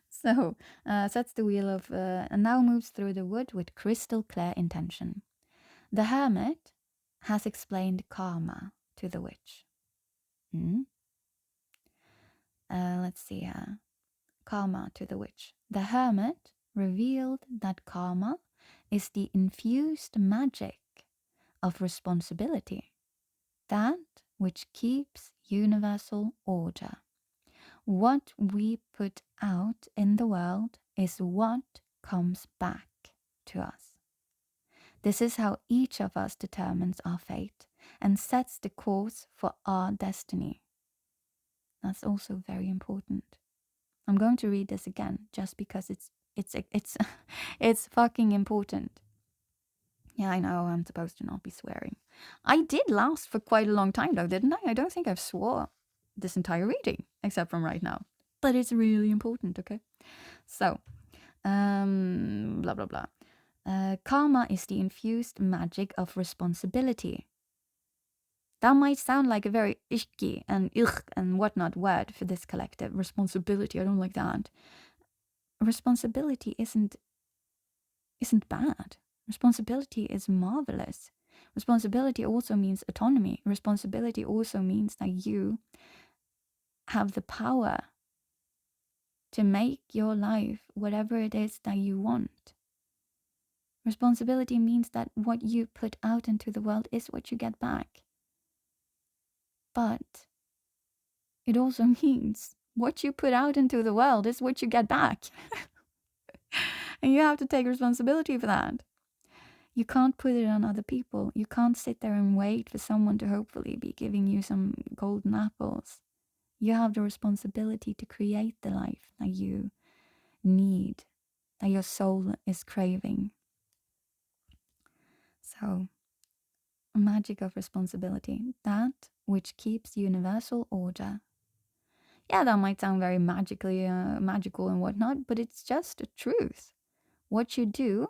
So, sets the wheel of, and now moves through the wood with crystal clear intention. The hermit has explained karma to the witch. Let's see here. Karma to the witch. The hermit revealed that karma is the infused magic of responsibility, that which keeps universal order. What we put out in the world is what comes back to us. This is how each of us determines our fate and sets the course for our destiny. That's also very important. I'm going to read this again just because it's fucking important. Yeah, I know I'm supposed to not be swearing. I did last for quite a long time though, didn't I? I don't think I've swore this entire reading except from right now. But it's really important, okay? So, blah blah blah. Karma is the infused magic of responsibility. That might sound like a very icky and ugh and whatnot word for this collective. Responsibility, I don't like that. Responsibility isn't bad. Responsibility is marvelous. Responsibility also means autonomy. Responsibility also means that you have the power to make your life whatever it is that you want. Responsibility means that what you put out into the world is what you get back. But it also means what you put out into the world is what you get back. And you have to take responsibility for that. You can't put it on other people. You can't sit there and wait for someone to hopefully be giving you some golden apples. You have the responsibility to create the life that you need, that your soul is craving. So, magic of responsibility, that which keeps universal order. Yeah, that might sound very magical and whatnot, but it's just the truth. What you do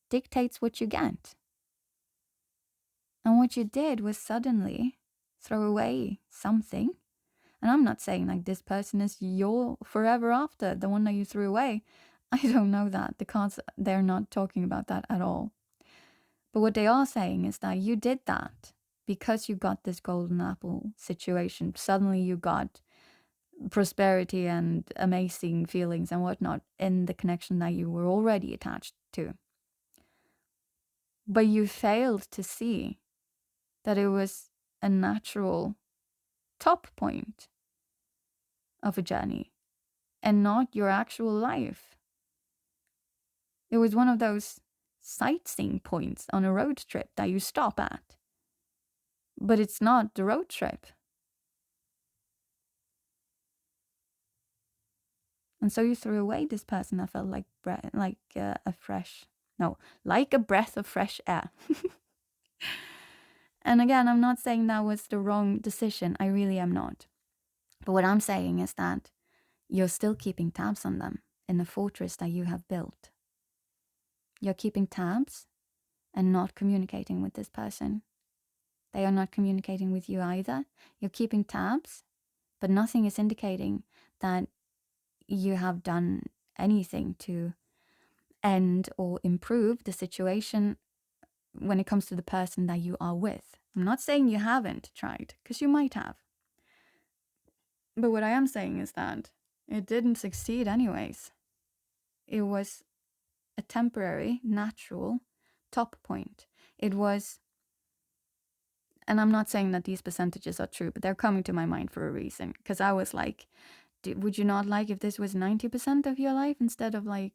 dictates what you get. And what you did was suddenly throw away something. And I'm not saying like this person is your forever after, the one that you threw away. I don't know that. The cards, they're not talking about that at all. But what they are saying is that you did that because you got this golden apple situation, suddenly you got prosperity and amazing feelings and whatnot in the connection that you were already attached to. But you failed to see that it was a natural top point of a journey and not your actual life. It was one of those sightseeing points on a road trip that you stop at. But it's not the road trip. And so you threw away this person that felt like like a breath of fresh air. And again, I'm not saying that was the wrong decision. I really am not. But what I'm saying is that you're still keeping tabs on them in the fortress that you have built. You're keeping tabs and not communicating with this person. They are not communicating with you either. You're keeping tabs, but nothing is indicating that you have done anything to end or improve the situation when it comes to the person that you are with. I'm not saying you haven't tried, because you might have. But what I am saying is that it didn't succeed anyways. It was a temporary, natural top point. It was, and I'm not saying that these percentages are true, but they're coming to my mind for a reason. Because I was like, would you not like if this was 90% of your life instead of 10%?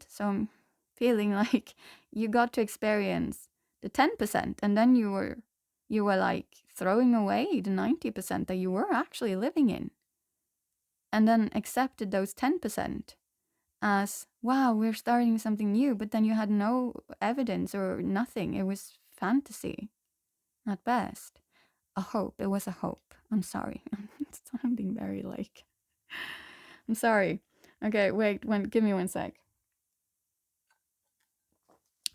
So I'm feeling like you got to experience the 10%, and then you were like throwing away the 90% that you were actually living in, and then accepted those 10% as, wow, we're starting something new. But then you had no evidence or nothing. It was fantasy at best. A hope. It was a hope. I'm sorry. It's sounding very I'm sorry. Okay, wait, give me 1 sec.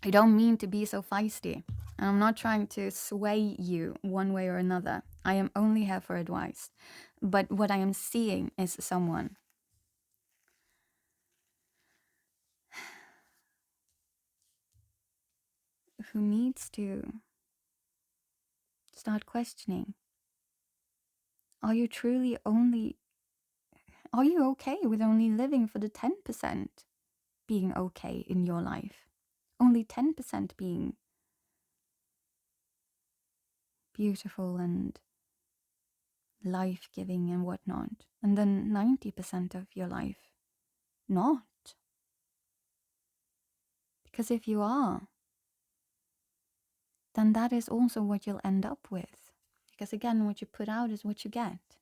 I don't mean to be so feisty. I'm not trying to sway you one way or another. I am only here for advice. But what I am seeing is someone who needs to start questioning. Are you okay with only living for the 10% being okay in your life? Only 10% being beautiful and life-giving and whatnot, and then 90% of your life not. Because if you are, then that is also what you'll end up with. Because again, what you put out is what you get.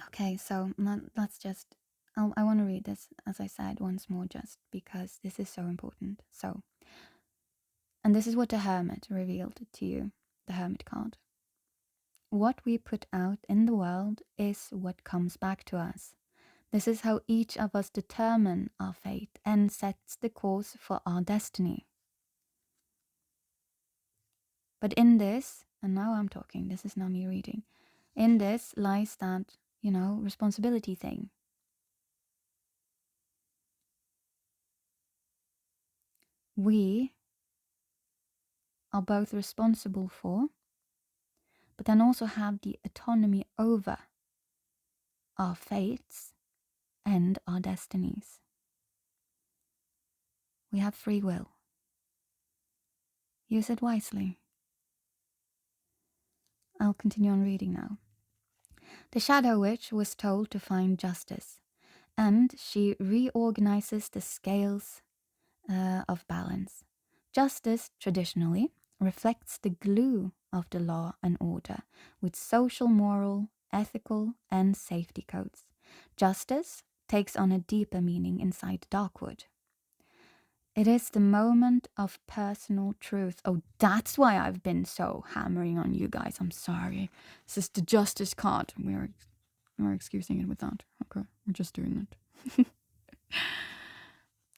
Okay, so let's just, I want to read this, as I said, once more, just because this is so important. So, and this is what the Hermit revealed to you, the Hermit card. What we put out in the world is what comes back to us. This is how each of us determine our fate and sets the course for our destiny. But in this, and now I'm talking, this is not me reading, in this lies that, responsibility thing. We are both responsible for, but then also have the autonomy over our fates and our destinies. We have free will. Use it wisely. I'll continue on reading now. The Shadow Witch was told to find justice, and she reorganizes the scales of balance. Justice, traditionally, reflects the glue of the law and order, with social, moral, ethical, and safety codes. Justice takes on a deeper meaning inside Darkwood. It is the moment of personal truth. Oh, that's why I've been so hammering on you guys. I'm sorry. This is the Justice card. We're excusing it with that. Okay, we're just doing that.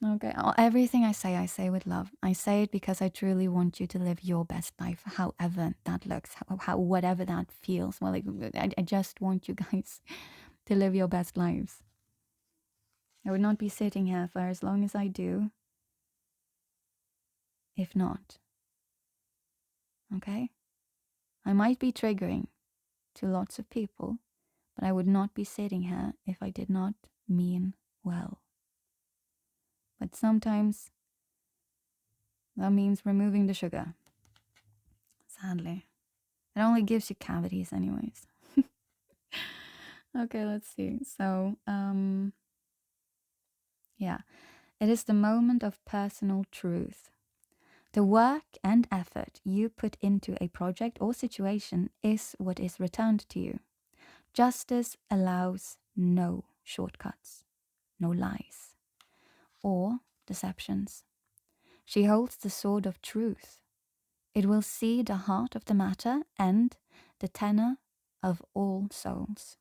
Okay, everything I say with love. I say it because I truly want you to live your best life, however that looks, whatever that feels. Well, I just want you guys to live your best lives. I would not be sitting here for as long as I do if not. Okay? I might be triggering to lots of people, but I would not be sitting here if I did not mean well. But sometimes that means removing the sugar. Sadly. It only gives you cavities anyways. Okay, let's see. So, yeah. It is the moment of personal truth. The work and effort you put into a project or situation is what is returned to you. Justice allows no shortcuts, no lies, or deceptions. She holds the sword of truth. It will see the heart of the matter and the tenor of all souls.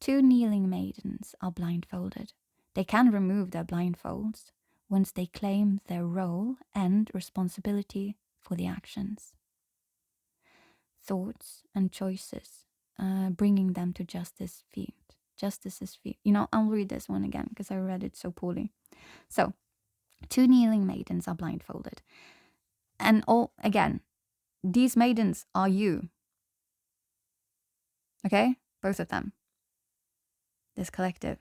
2 kneeling maidens are blindfolded. They can remove their blindfolds once they claim their role and responsibility for the actions, thoughts, and choices, bringing them to justice's feet. Justice's feet. I'll read this one again because I read it so poorly. So, 2 kneeling maidens are blindfolded. And again, these maidens are you. Okay? Both of them. This collective.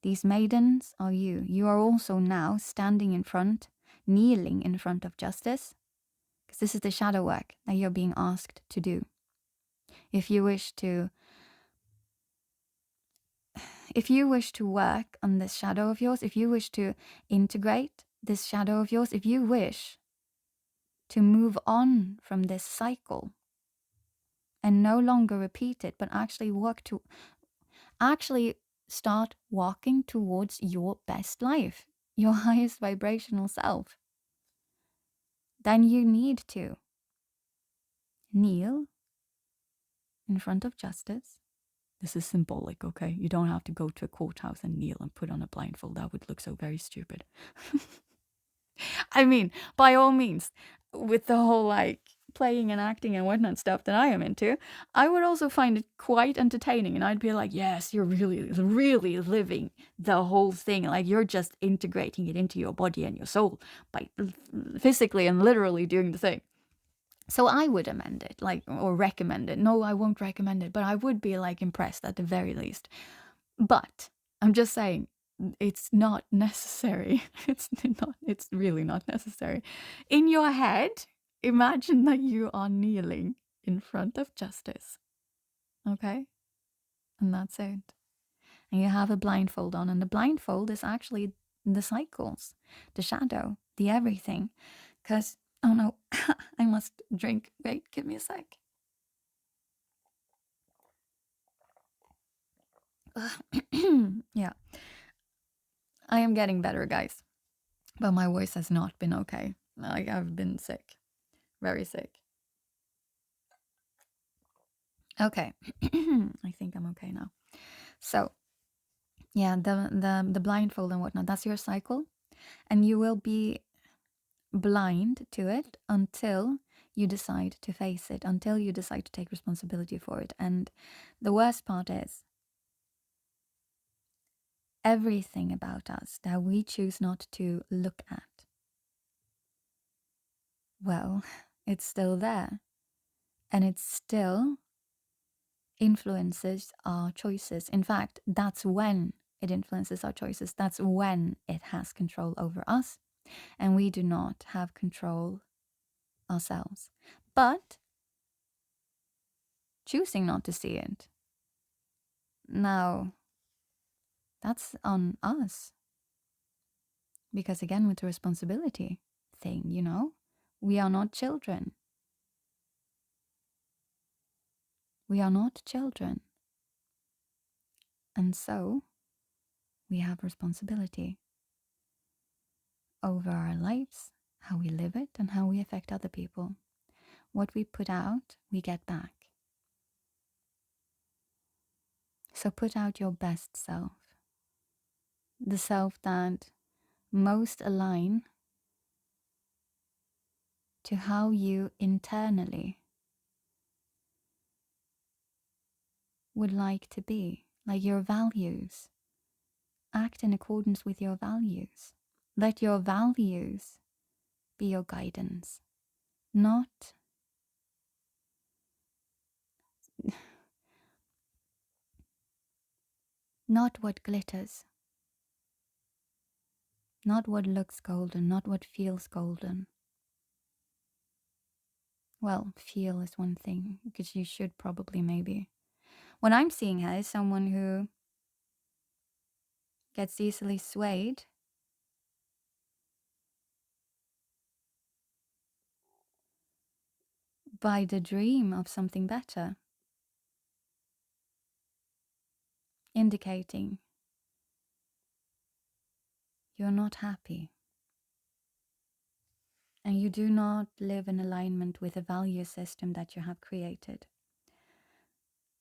These maidens are you. You are also now standing in front, kneeling in front of justice, because this is the shadow work that you're being asked to do. If you wish to work on this shadow of yours, if you wish to integrate this shadow of yours, if you wish to move on from this cycle and no longer repeat it, but actually start walking towards your best life, your highest vibrational self, then you need to kneel in front of justice. This is symbolic, okay? You don't have to go to a courthouse and kneel and put on a blindfold. That would look so very stupid. I mean, by all means, with the whole playing and acting and whatnot stuff that I am into, I would also find it quite entertaining. And I'd be like, yes, you're really, really living the whole thing. Like you're just integrating it into your body and your soul by physically and literally doing the thing. So I would amend it, or recommend it. No, I won't recommend it, but I would be impressed at the very least. But I'm just saying, it's not necessary. It's really not necessary. In your head, imagine that you are kneeling in front of justice. Okay? And that's it. And you have a blindfold on, and the blindfold is actually the cycles, the shadow, the everything. Because, oh no, I must drink. Wait, give me a sec. Yeah. I am getting better, guys. But my voice has not been okay. I've been sick. Very sick. Okay. I think I'm okay now. So, yeah, the blindfold and whatnot, that's your cycle. And you will be blind to it until you decide to face it, until you decide to take responsibility for it. And the worst part is everything about us that we choose not to look at, well, it's still there. And it still influences our choices. In fact, that's when it influences our choices. That's when it has control over us. And we do not have control ourselves. But choosing not to see it, now that's on us. Because again, with the responsibility thing, we are not children. We are not children. And so we have responsibility over our lives, how we live it, and how we affect other people. What we put out, we get back. So put out your best self. The self that most align to how you internally would like to be, like your values. Act in accordance with your values. Let your values be your guidance, not not what glitters, not what looks golden, not what feels golden. Well, feel is one thing, because you should probably maybe. What I'm seeing here is someone who gets easily swayed by the dream of something better, indicating you're not happy and you do not live in alignment with the value system that you have created.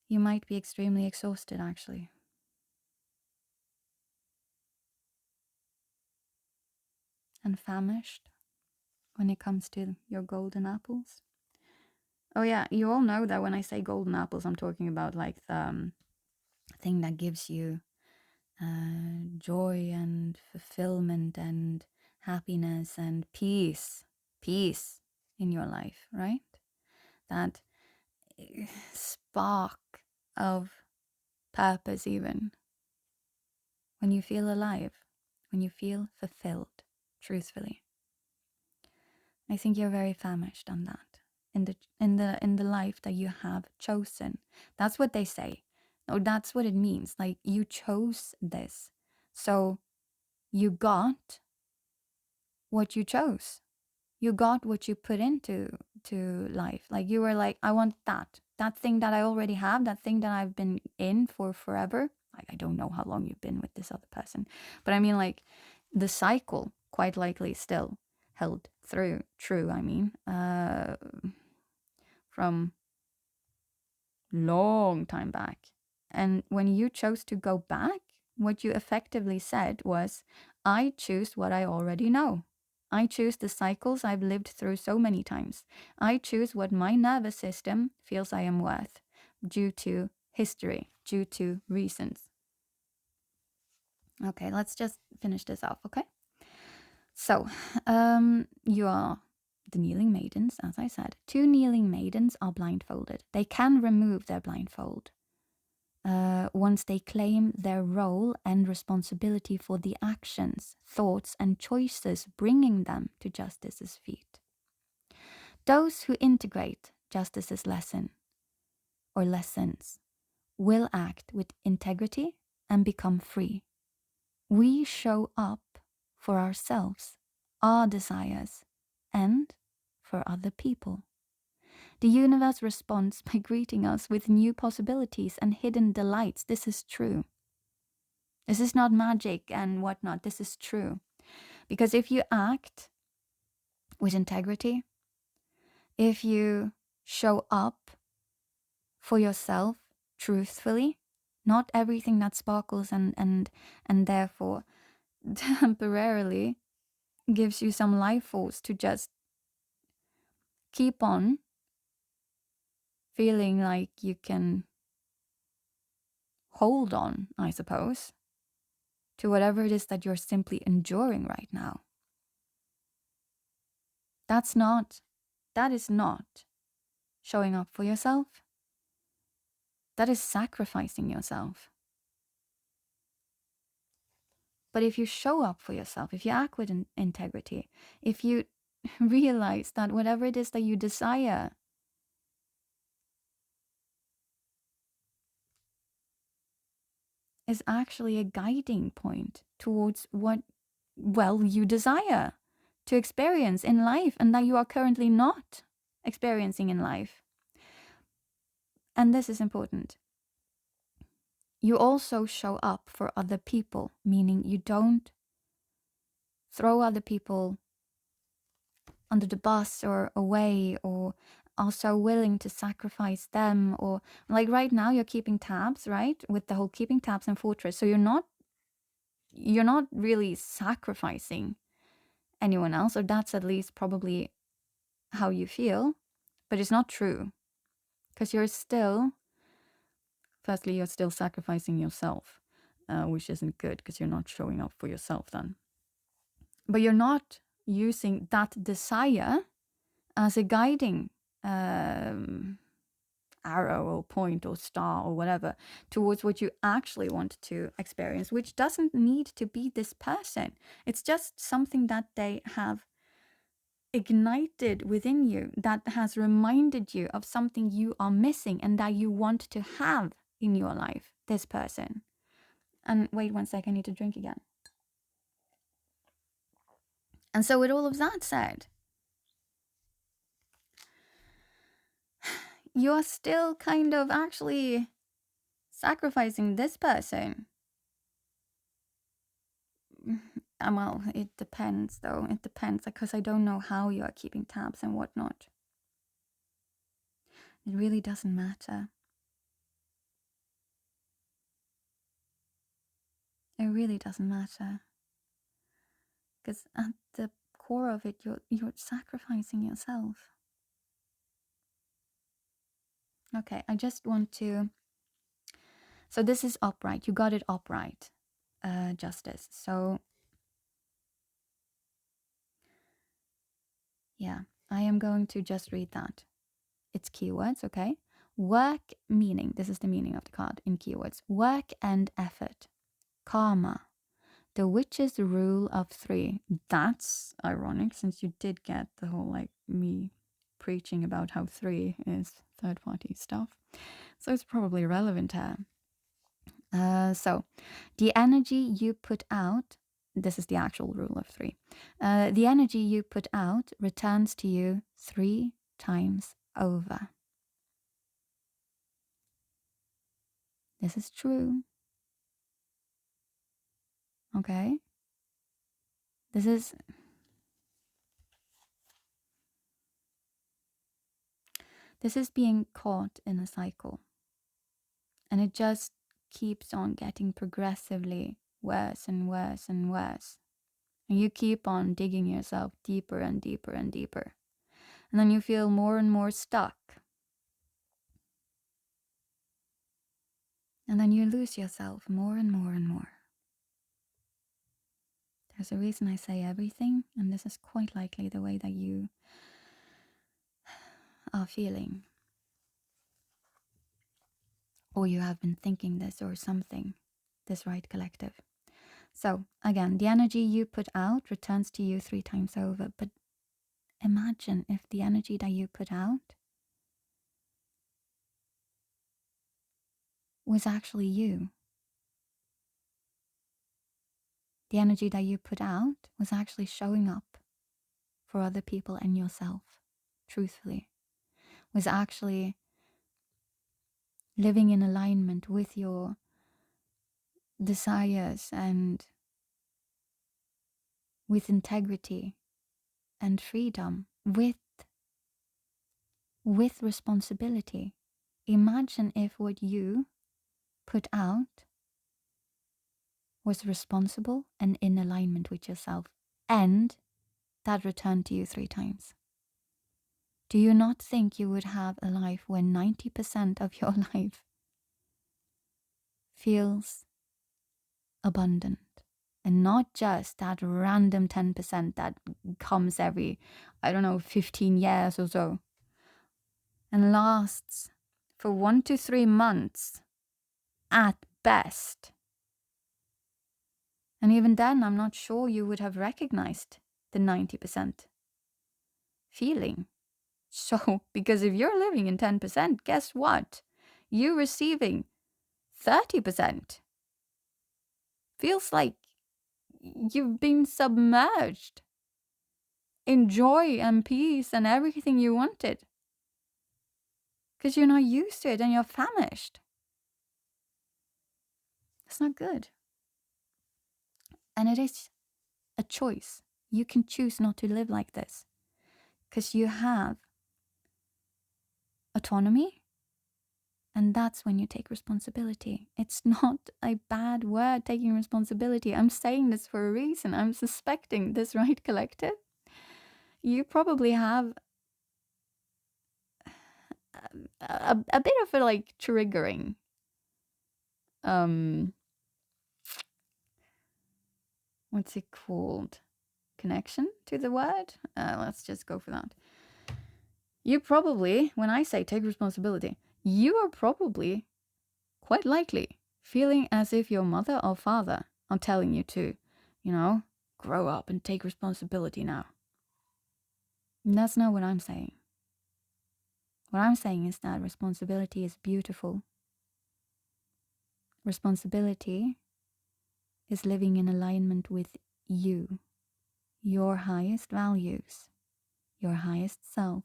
You might be extremely exhausted, actually. And famished when it comes to your golden apples. Oh yeah, you all know that when I say golden apples, I'm talking about like the thing that gives you joy and fulfillment and happiness and peace in your life, right? That spark of purpose, even when you feel alive, when you feel fulfilled, truthfully. I think you're very famished on that in the life that you have chosen. That's what they say. Or that's what it means. Like, you chose this. So you got what you chose. You got what you put into life. Like, you were like, I want that thing that I already have, that thing that I've been in for forever. Like, I don't know how long you've been with this other person, but I mean, like, the cycle quite likely still held true. I mean, from long time back. And when you chose to go back, what you effectively said was, I choose what I already know. I choose the cycles I've lived through so many times. I choose what my nervous system feels I am worth due to history, due to reasons. Okay, let's just finish this off, okay? So, you are the kneeling maidens, as I said. 2 kneeling maidens are blindfolded. They can remove their blindfold once they claim their role and responsibility for the actions, thoughts, and choices bringing them to Justice's feet. Those who integrate Justice's lesson or lessons will act with integrity and become free. We show up for ourselves, our desires, and for other people. The universe responds by greeting us with new possibilities and hidden delights. This is true. This is not magic and whatnot. This is true. Because if you act with integrity, if you show up for yourself truthfully, not everything that sparkles and therefore temporarily gives you some life force to just keep on feeling like you can hold on, I suppose, to whatever it is that you're simply enduring right now. That is not showing up for yourself. That is sacrificing yourself. But if you show up for yourself, if you act with integrity, if you realize that whatever it is that you desire is actually a guiding point towards what, well, you desire to experience in life and that you are currently not experiencing in life. And this is important. You also show up for other people, meaning you don't throw other people under the bus or away, or also willing to sacrifice them, or like right now you're keeping tabs, right? With the whole keeping tabs and fortress. So you're not really sacrificing anyone else, or that's at least probably how you feel, but it's not true. Because you're still sacrificing yourself, which isn't good because you're not showing up for yourself then. But you're not using that desire as a guiding arrow or point or star or whatever towards what you actually want to experience, which doesn't need to be this person. It's just something that they have ignited within you, that has reminded you of something you are missing and that you want to have in your life, this person. And wait 1 second, I need to drink again. And so with all of that said, you're still kind of actually sacrificing this person. Well, it depends though. It depends, because I don't know how you are keeping tabs and whatnot. It really doesn't matter. It really doesn't matter. Because at the core of it, you're sacrificing yourself. Okay, I just want to... So this is upright. You got it upright, justice. So yeah, I am going to just read that. It's keywords, okay? Work, meaning. This is the meaning of the card in keywords. Work and effort. Karma. The witch's rule of 3. That's ironic, since you did get the whole, like, me preaching about how 3 is third-party stuff. So it's probably relevant here. So, the energy you put out, this is the actual rule of 3. The energy you put out returns to you 3 times over. This is true. Okay? This is being caught in a cycle. And it just keeps on getting progressively worse and worse and worse. And you keep on digging yourself deeper and deeper and deeper. And then you feel more and more stuck. And then you lose yourself more and more and more. There's a reason I say everything, and this is quite likely the way that you are feeling. Or you have been thinking this or something, this right collective. So again, the energy you put out returns to you 3 times over. But imagine if the energy that you put out was actually you. The energy that you put out was actually showing up for other people and yourself, truthfully, was actually living in alignment with your desires and with integrity and freedom, with responsibility. Imagine if what you put out was responsible and in alignment with yourself, and that returned to you 3 times. Do you not think you would have a life where 90% of your life feels abundant, and not just that random 10% that comes every, 15 years or so, and lasts for 1 to 3 months at best? And even then, I'm not sure you would have recognized the 90% feeling. So, because if you're living in 10%, guess what? You receiving 30% feels like you've been submerged in joy and peace and everything you wanted. Because you're not used to it and you're famished. It's not good. And it is a choice. You can choose not to live like this. Because you have autonomy. And that's when you take responsibility. It's not a bad word, taking responsibility. I'm saying this for a reason. I'm suspecting this, right, collective? You probably have a bit of a, like, triggering what's it called? connection to the word. Let's just go for that. You probably, when I say take responsibility, you are probably quite likely feeling as if your mother or father are telling you to, grow up and take responsibility now. And that's not what I'm saying. What I'm saying is that responsibility is beautiful. Responsibility is living in alignment with you, your highest values, your highest self.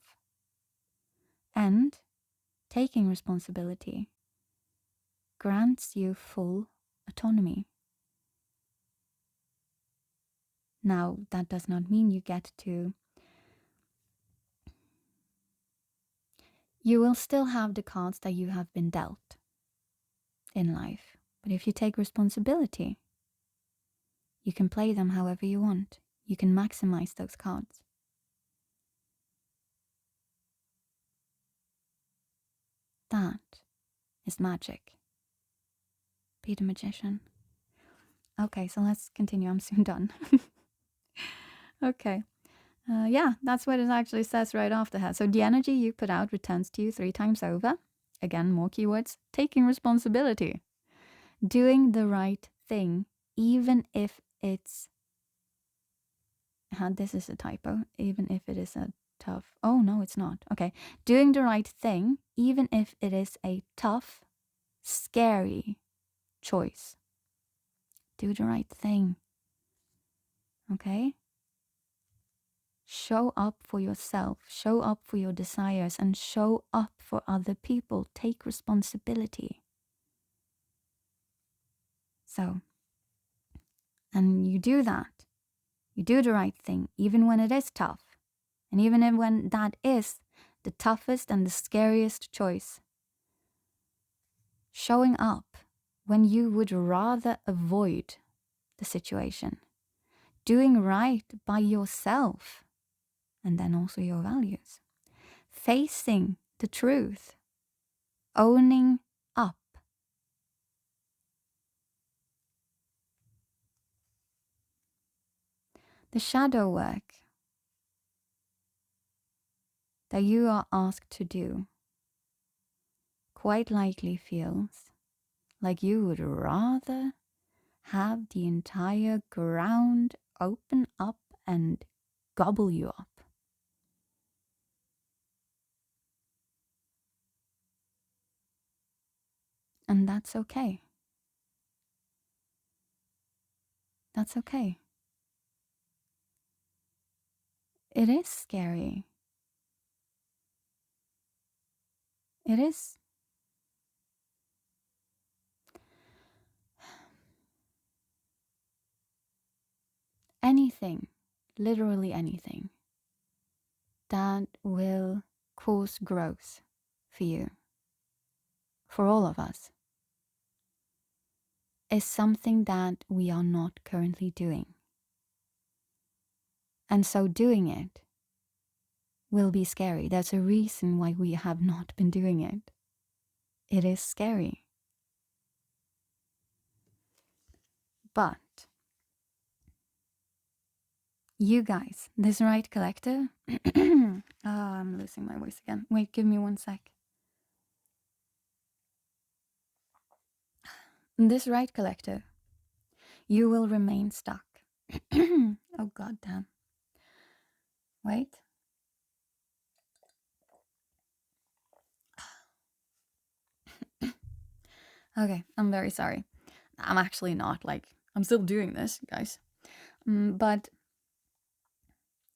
And taking responsibility grants you full autonomy. Now, that does not mean you get to... You will still have the cards that you have been dealt in life. But if you take responsibility, you can play them however you want. You can maximize those cards. That is magic. Be the magician. Okay, so let's continue. I'm soon done. Okay. Yeah, that's what it actually says right after that. So the energy you put out returns to you 3 times over. Again, more keywords. Taking responsibility. Doing the right thing, even if it's... this is a typo. Even if it is a tough... Oh, no, it's not. Okay. Doing the right thing, even if it is a tough, scary choice. Do the right thing. Okay? Show up for yourself, show up for your desires, and show up for other people. Take responsibility. So, and you do that. You do the right thing, even when it is tough. And even when that is the toughest and the scariest choice. Showing up when you would rather avoid the situation. Doing right by yourself. And then also your values. Facing the truth. Owning up. The shadow work that you are asked to do quite likely feels like you would rather have the entire ground open up and gobble you up. And that's okay. That's okay. It is scary. It is. Anything, literally anything, that will cause growth for you, for all of us, is something that we are not currently doing. And so doing it will be scary. There's a reason why we have not been doing it. It is scary. But you guys, this right collective... Oh, I'm losing my voice again. Wait, give me 1 sec. This right collective, you will remain stuck. Oh, god damn. Wait. Okay, I'm very sorry. I'm actually not, I'm still doing this, guys. But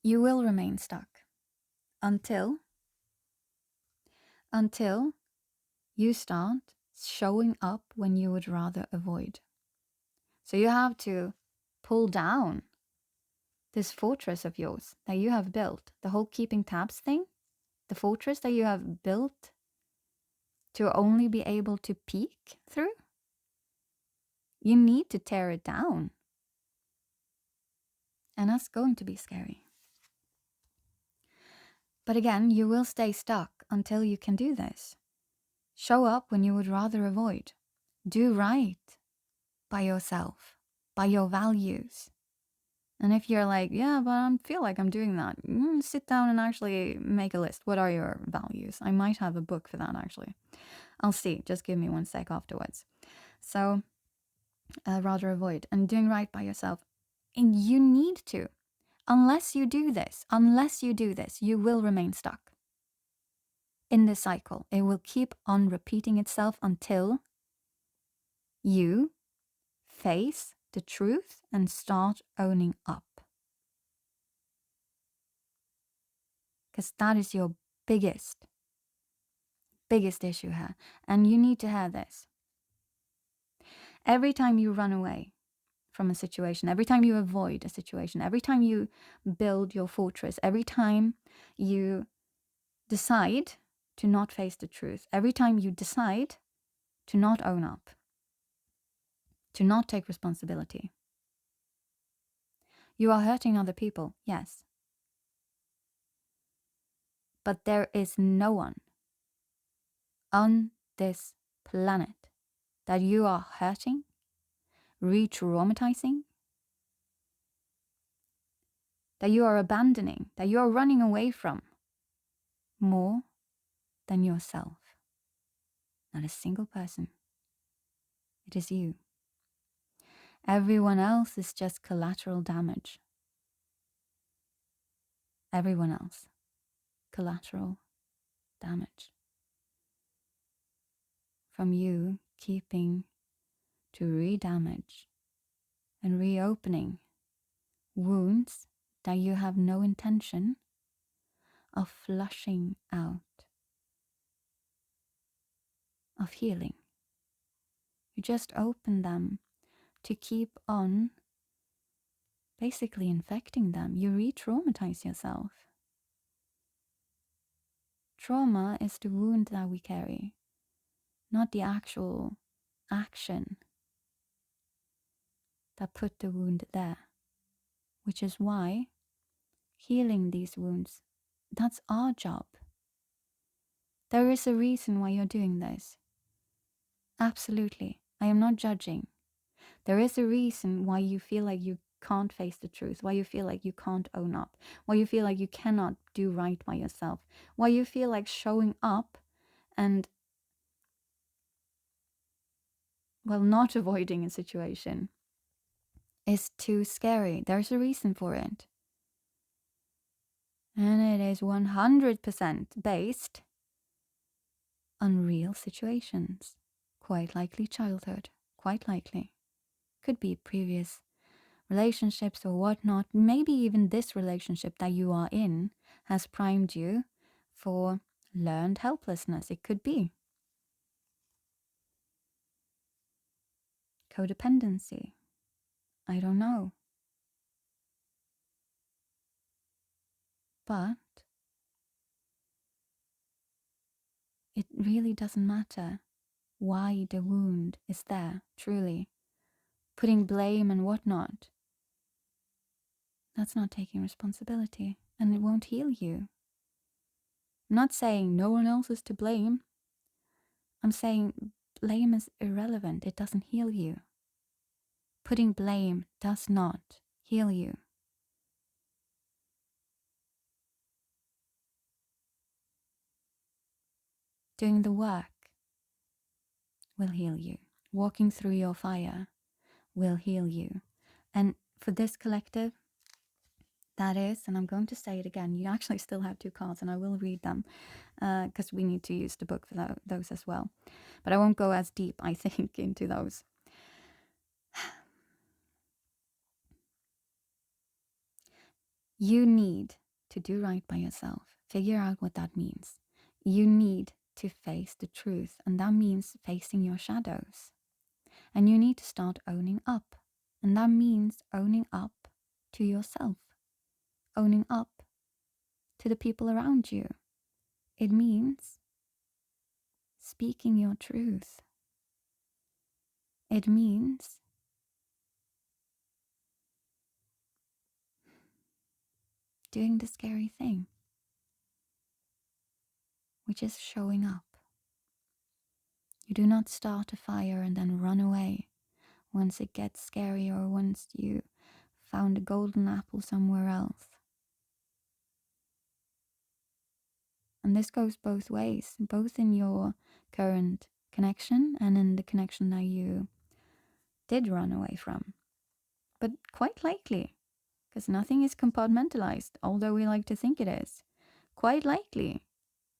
you will remain stuck until you start showing up when you would rather avoid. So you have to pull down this fortress of yours that you have built, the whole keeping tabs thing, the fortress that you have built to only be able to peek through. You need to tear it down. And that's going to be scary. But again, you will stay stuck until you can do this. Show up when you would rather avoid. Do right by yourself, by your values. And if you're like, yeah, but I feel like I'm doing that, sit down and actually make a list. What are your values? I might have a book for that, actually. I'll see. Just give me 1 sec afterwards. So, rather avoid and doing right by yourself. And you need to. Unless you do this, you will remain stuck in this cycle. It will keep on repeating itself until you face the truth and start owning up. Because that is your biggest issue here. And you need to have this. Every time you run away from a situation, every time you avoid a situation, every time you build your fortress, every time you decide to not face the truth, every time you decide to not own up, to not take responsibility, you are hurting other people, yes. But there is no one on this planet that you are hurting, re-traumatizing, that you are abandoning, that you are running away from more than yourself. Not a single person. It is you. Everyone else is just collateral damage. Everyone else. Collateral damage. From you keeping to re-damage and reopening wounds that you have no intention of flushing out, of healing. You just open them to keep on basically infecting them. You re-traumatize yourself. Trauma is the wound that we carry, not the actual action that put the wound there. Which is why healing these wounds, that's our job. There is a reason why you're doing this. Absolutely. I am not judging. There is a reason why you feel like you can't face the truth, why you feel like you can't own up, why you feel like you cannot do right by yourself, why you feel like showing up and, well, not avoiding a situation is too scary. There's a reason for it. And it is 100% based on real situations. Quite likely childhood. Quite likely. Could be previous relationships or whatnot. Maybe even this relationship that you are in has primed you for learned helplessness. It could be. Codependency. I don't know. But it really doesn't matter why the wound is there, truly. Putting blame and whatnot. That's not taking responsibility, and it won't heal you. I'm not saying no one else is to blame. I'm saying blame is irrelevant. It doesn't heal you. Putting blame does not heal you. Doing the work will heal you. Walking through your fire will heal you. And for this collective, that is, and I'm going to say it again, you actually still have 2 cards, and I will read them because we need to use the book for those as well. But I won't go as deep, I think, into those. You need to do right by yourself. Figure out what that means. You need to face the truth, and that means facing your shadows. And you need to start owning up, and that means owning up to yourself, owning up to the people around you. It means speaking your truth. It means doing the scary thing, which is showing up. You do not start a fire and then run away once it gets scary or once you found a golden apple somewhere else. And this goes both ways, both in your current connection and in the connection that you did run away from. But quite likely, because nothing is compartmentalized, although we like to think it is, quite likely,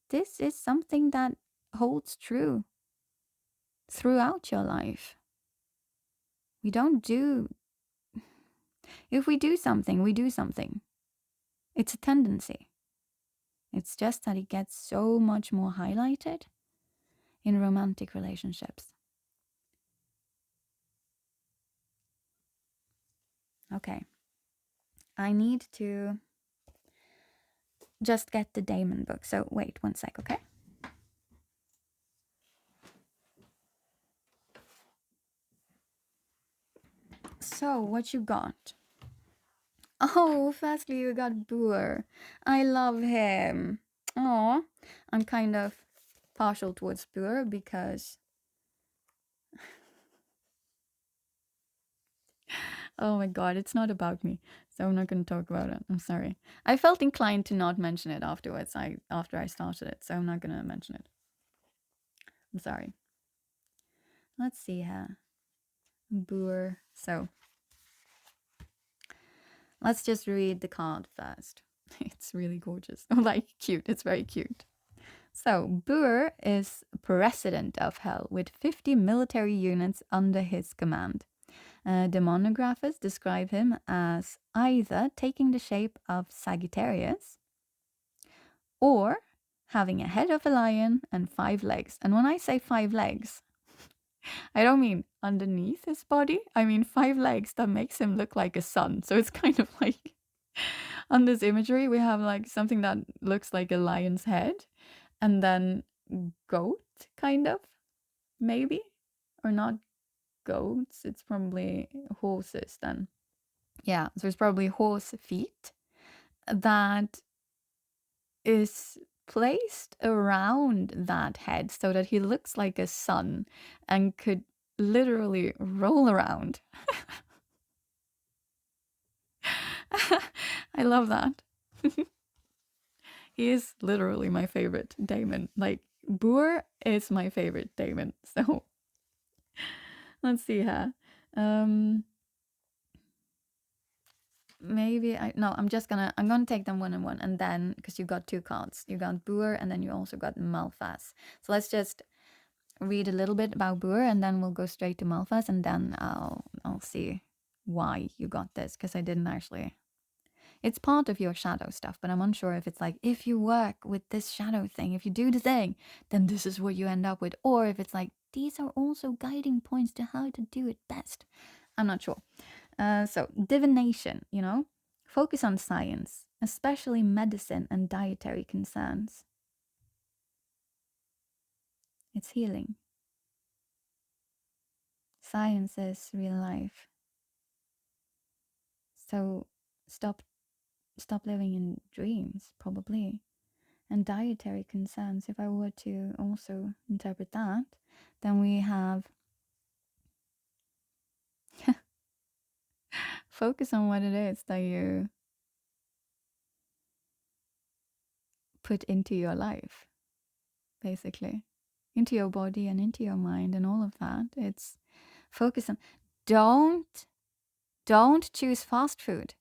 this is something that holds true throughout your life. If we do something, we do something. It's a tendency. It's just that it gets so much more highlighted in romantic relationships. Okay. I need to just get the Damon book. So wait 1 sec, okay? So what you got? Oh, firstly you got Boer. I love him. Oh, I'm kind of partial towards Boer because oh my god, it's not about me. So I'm not going to talk about it. I'm sorry. I felt inclined to not mention it afterwards. After I started it, so I'm not going to mention it. I'm sorry. Let's see here. Boer. So let's just read the card first. It's really gorgeous. Like cute. It's very cute. So Boer is president of Hell with 50 military units under his command. Demonographers describe him as either taking the shape of Sagittarius or having a head of a lion and 5 legs. And when I say 5 legs, I don't mean underneath his body. I mean 5 legs that makes him look like a sun. So it's kind of like on this imagery, we have like something that looks like a lion's head and then goat, kind of, maybe, or not goats. It's probably horses then. Yeah, so it's probably horse feet that is placed around that head so that he looks like a sun and could literally roll around. I love that. He is literally my favorite Damon. Like, Boer is my favorite Damon. So, let's see here. Maybe I'm gonna take them one on one, and then because you got 2 cards, you got Boer and then you also got Malphas. So let's just read a little bit about Boer and then we'll go straight to Malphas, and then I'll see why you got this, because I didn't actually. It's part of your shadow stuff, but I'm unsure if it's like, if you work with this shadow thing, if you do the thing, then this is what you end up with, or if it's like these are also guiding points to how to do it best. I'm not sure. So divination, focus on science, especially medicine and dietary concerns. It's healing. Science is real life. So stop living in dreams, probably. And dietary concerns, if I were to also interpret that, then we have focus on what it is that you put into your life, basically, into your body and into your mind and all of that. It's focus on, don't choose fast food.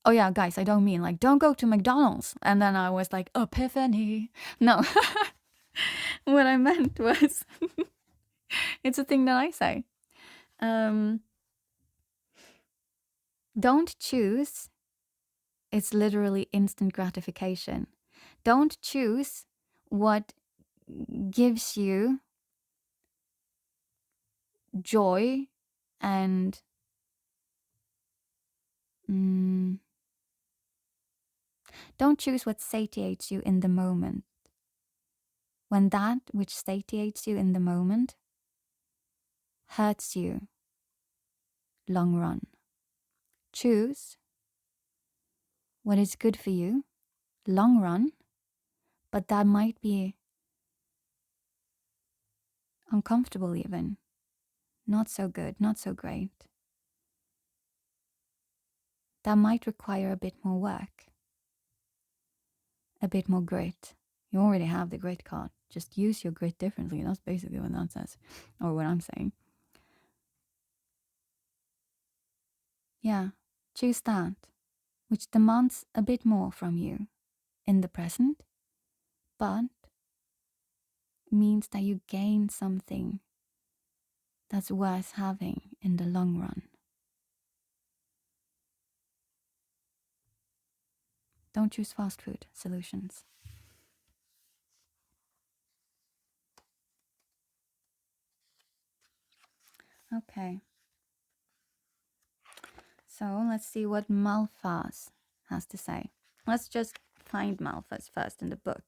Oh yeah, guys, I don't mean like don't go to McDonald's. And then I was like, epiphany. No. What I meant was it's a thing that I say. Don't choose. It's literally instant gratification. Don't choose what gives you joy and don't choose what satiates you in the moment. When that which satiates you in the moment hurts you long run. Choose what is good for you long run, but that might be uncomfortable even. Not so good, not so great. that might require a bit more work, a bit more grit. You already have the grit card. Just use your grit differently. That's basically what that says, or what I'm saying. Yeah, choose that, which demands a bit more from you in the present, but means that you gain something that's worth having in the long run. Don't choose fast food solutions. Okay. So let's see what Malphas has to say. Let's just find Malphas first in the book.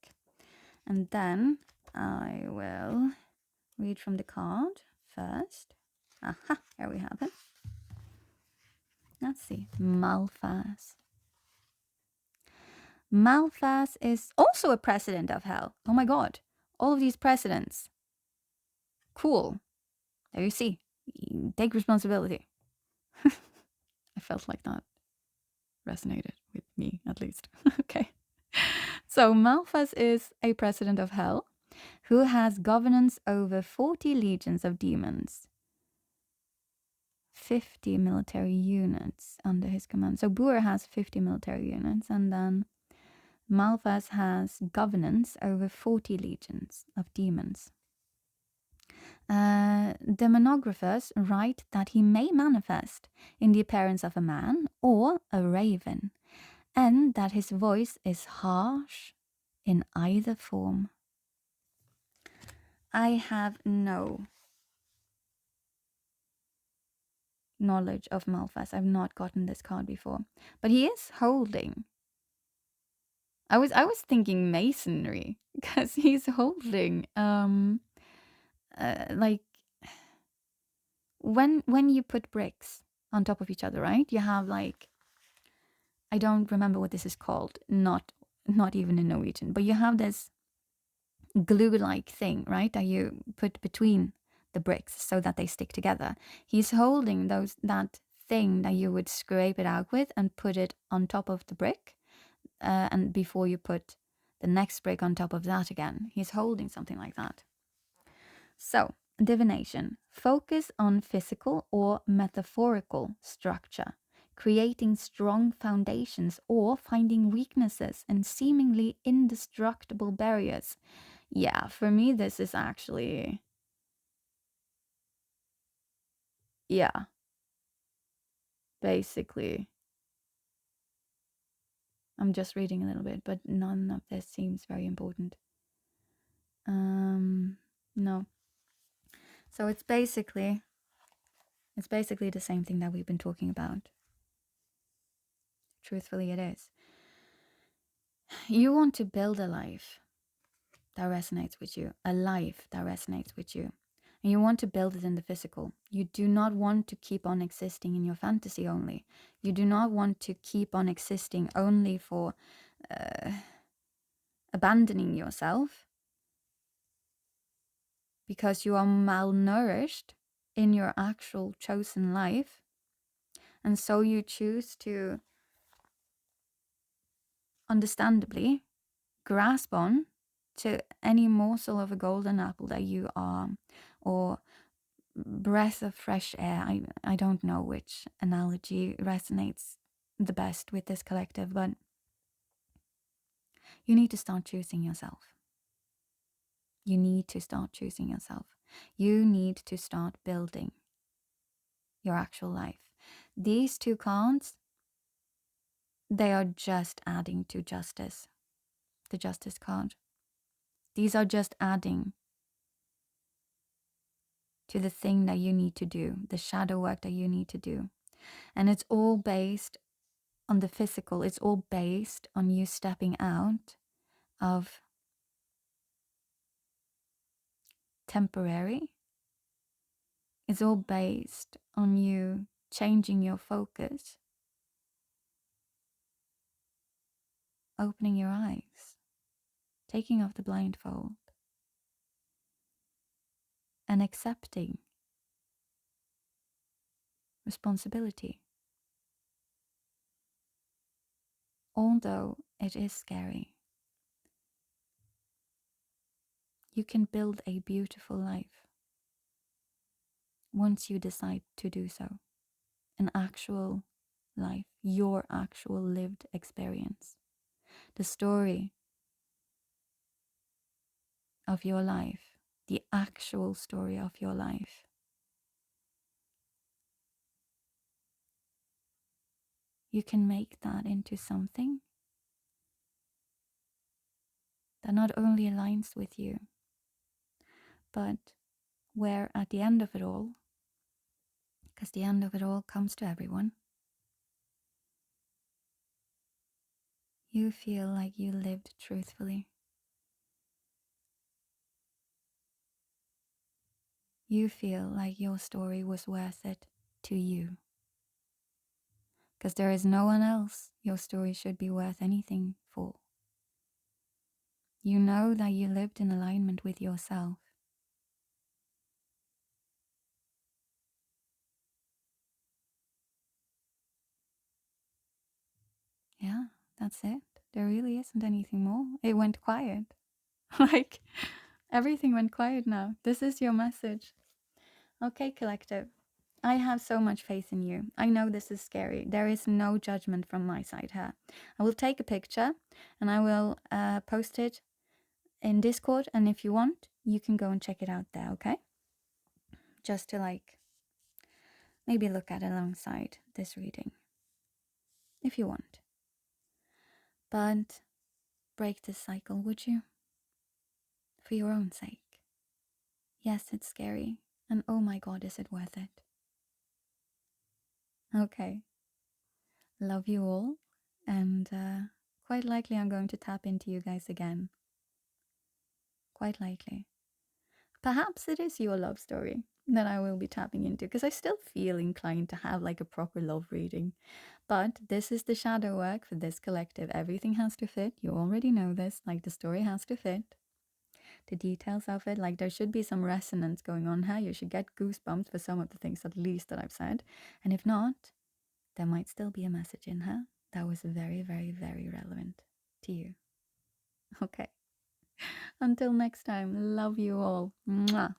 And then I will read from the card first. Aha, here we have it. Let's see. Malphas. Malphas is also a president of hell. Oh my god. All of these presidents. Cool. There you see. Take responsibility. I felt like that resonated with me, at least. Okay. So Malphas is a president of hell who has governance over 40 legions of demons, 50 military units under his command. So Bur has 50 military units, and then Malphas has governance over 40 legions of demons. Demonographers write that he may manifest in the appearance of a man or a raven, and that his voice is harsh in either form. I have no knowledge of Malphas. I've not gotten this card before, but he is holding. I was thinking masonry because he's holding like when you put bricks on top of each other, right? You have like, I don't remember what this is called. Not even in Norwegian, but you have this glue-like thing, right? That you put between the bricks so that they stick together. He's holding that thing that you would scrape it out with and put it on top of the brick, and before you put the next brick on top of that again. He's holding something like that. So, divination. Focus on physical or metaphorical structure, creating strong foundations or finding weaknesses and seemingly indestructible barriers. Yeah, for me, this is actually... Yeah. Basically. I'm just reading a little bit, but none of this seems very important. No. So it's basically the same thing that we've been talking about. Truthfully, it is. You want to build a life that resonates with you, a life that resonates with you. And you want to build it in the physical. You do not want to keep on existing in your fantasy only. You do not want to keep on existing only for abandoning yourself because you are malnourished in your actual chosen life. And so you choose to, understandably, grasp on to any morsel of a golden apple that you are, or breath of fresh air. I don't know which analogy resonates the best with this collective, but you need to start choosing yourself. You need to start choosing yourself. You need to start building your actual life. These two cards, they are just adding to justice, the justice card. These are just adding to the thing that you need to do, the shadow work that you need to do. And it's all based on the physical. It's all based on you stepping out of temporary. It's all based on you changing your focus, opening your eyes, taking off the blindfold, and accepting responsibility. although it is scary, you can build a beautiful life once you decide to do so. An actual life, your actual lived experience, the story of your life, the actual story of your life. You can make that into something that not only aligns with you, but where at the end of it all, because the end of it all comes to everyone, you feel like you lived truthfully. You feel like your story was worth it to you. Because there is no one else your story should be worth anything for. You know that you lived in alignment with yourself. Yeah, that's it. There really isn't anything more. It went quiet. Like, everything went quiet now. This is your message. Okay, collective. I have so much faith in you. I know this is scary. There is no judgment from my side here. I will take a picture and I will post it in Discord. And if you want, you can go and check it out there, okay? Just to like maybe look at it alongside this reading, if you want. But break this cycle, would you? For your own sake. Yes, it's scary. And oh my god, is it worth it? Okay. Love you all. And quite likely I'm going to tap into you guys again. Quite likely. Perhaps it is your love story that I will be tapping into, because I still feel inclined to have like a proper love reading. But this is the shadow work for this collective. Everything has to fit. You already know this. Like, the story has to fit. The details of it, like there should be some resonance going on here. You should get goosebumps for some of the things at least that I've said. And if not, there might still be a message in her that was very, very, very relevant to you. Okay. Until next time, love you all. Mwah.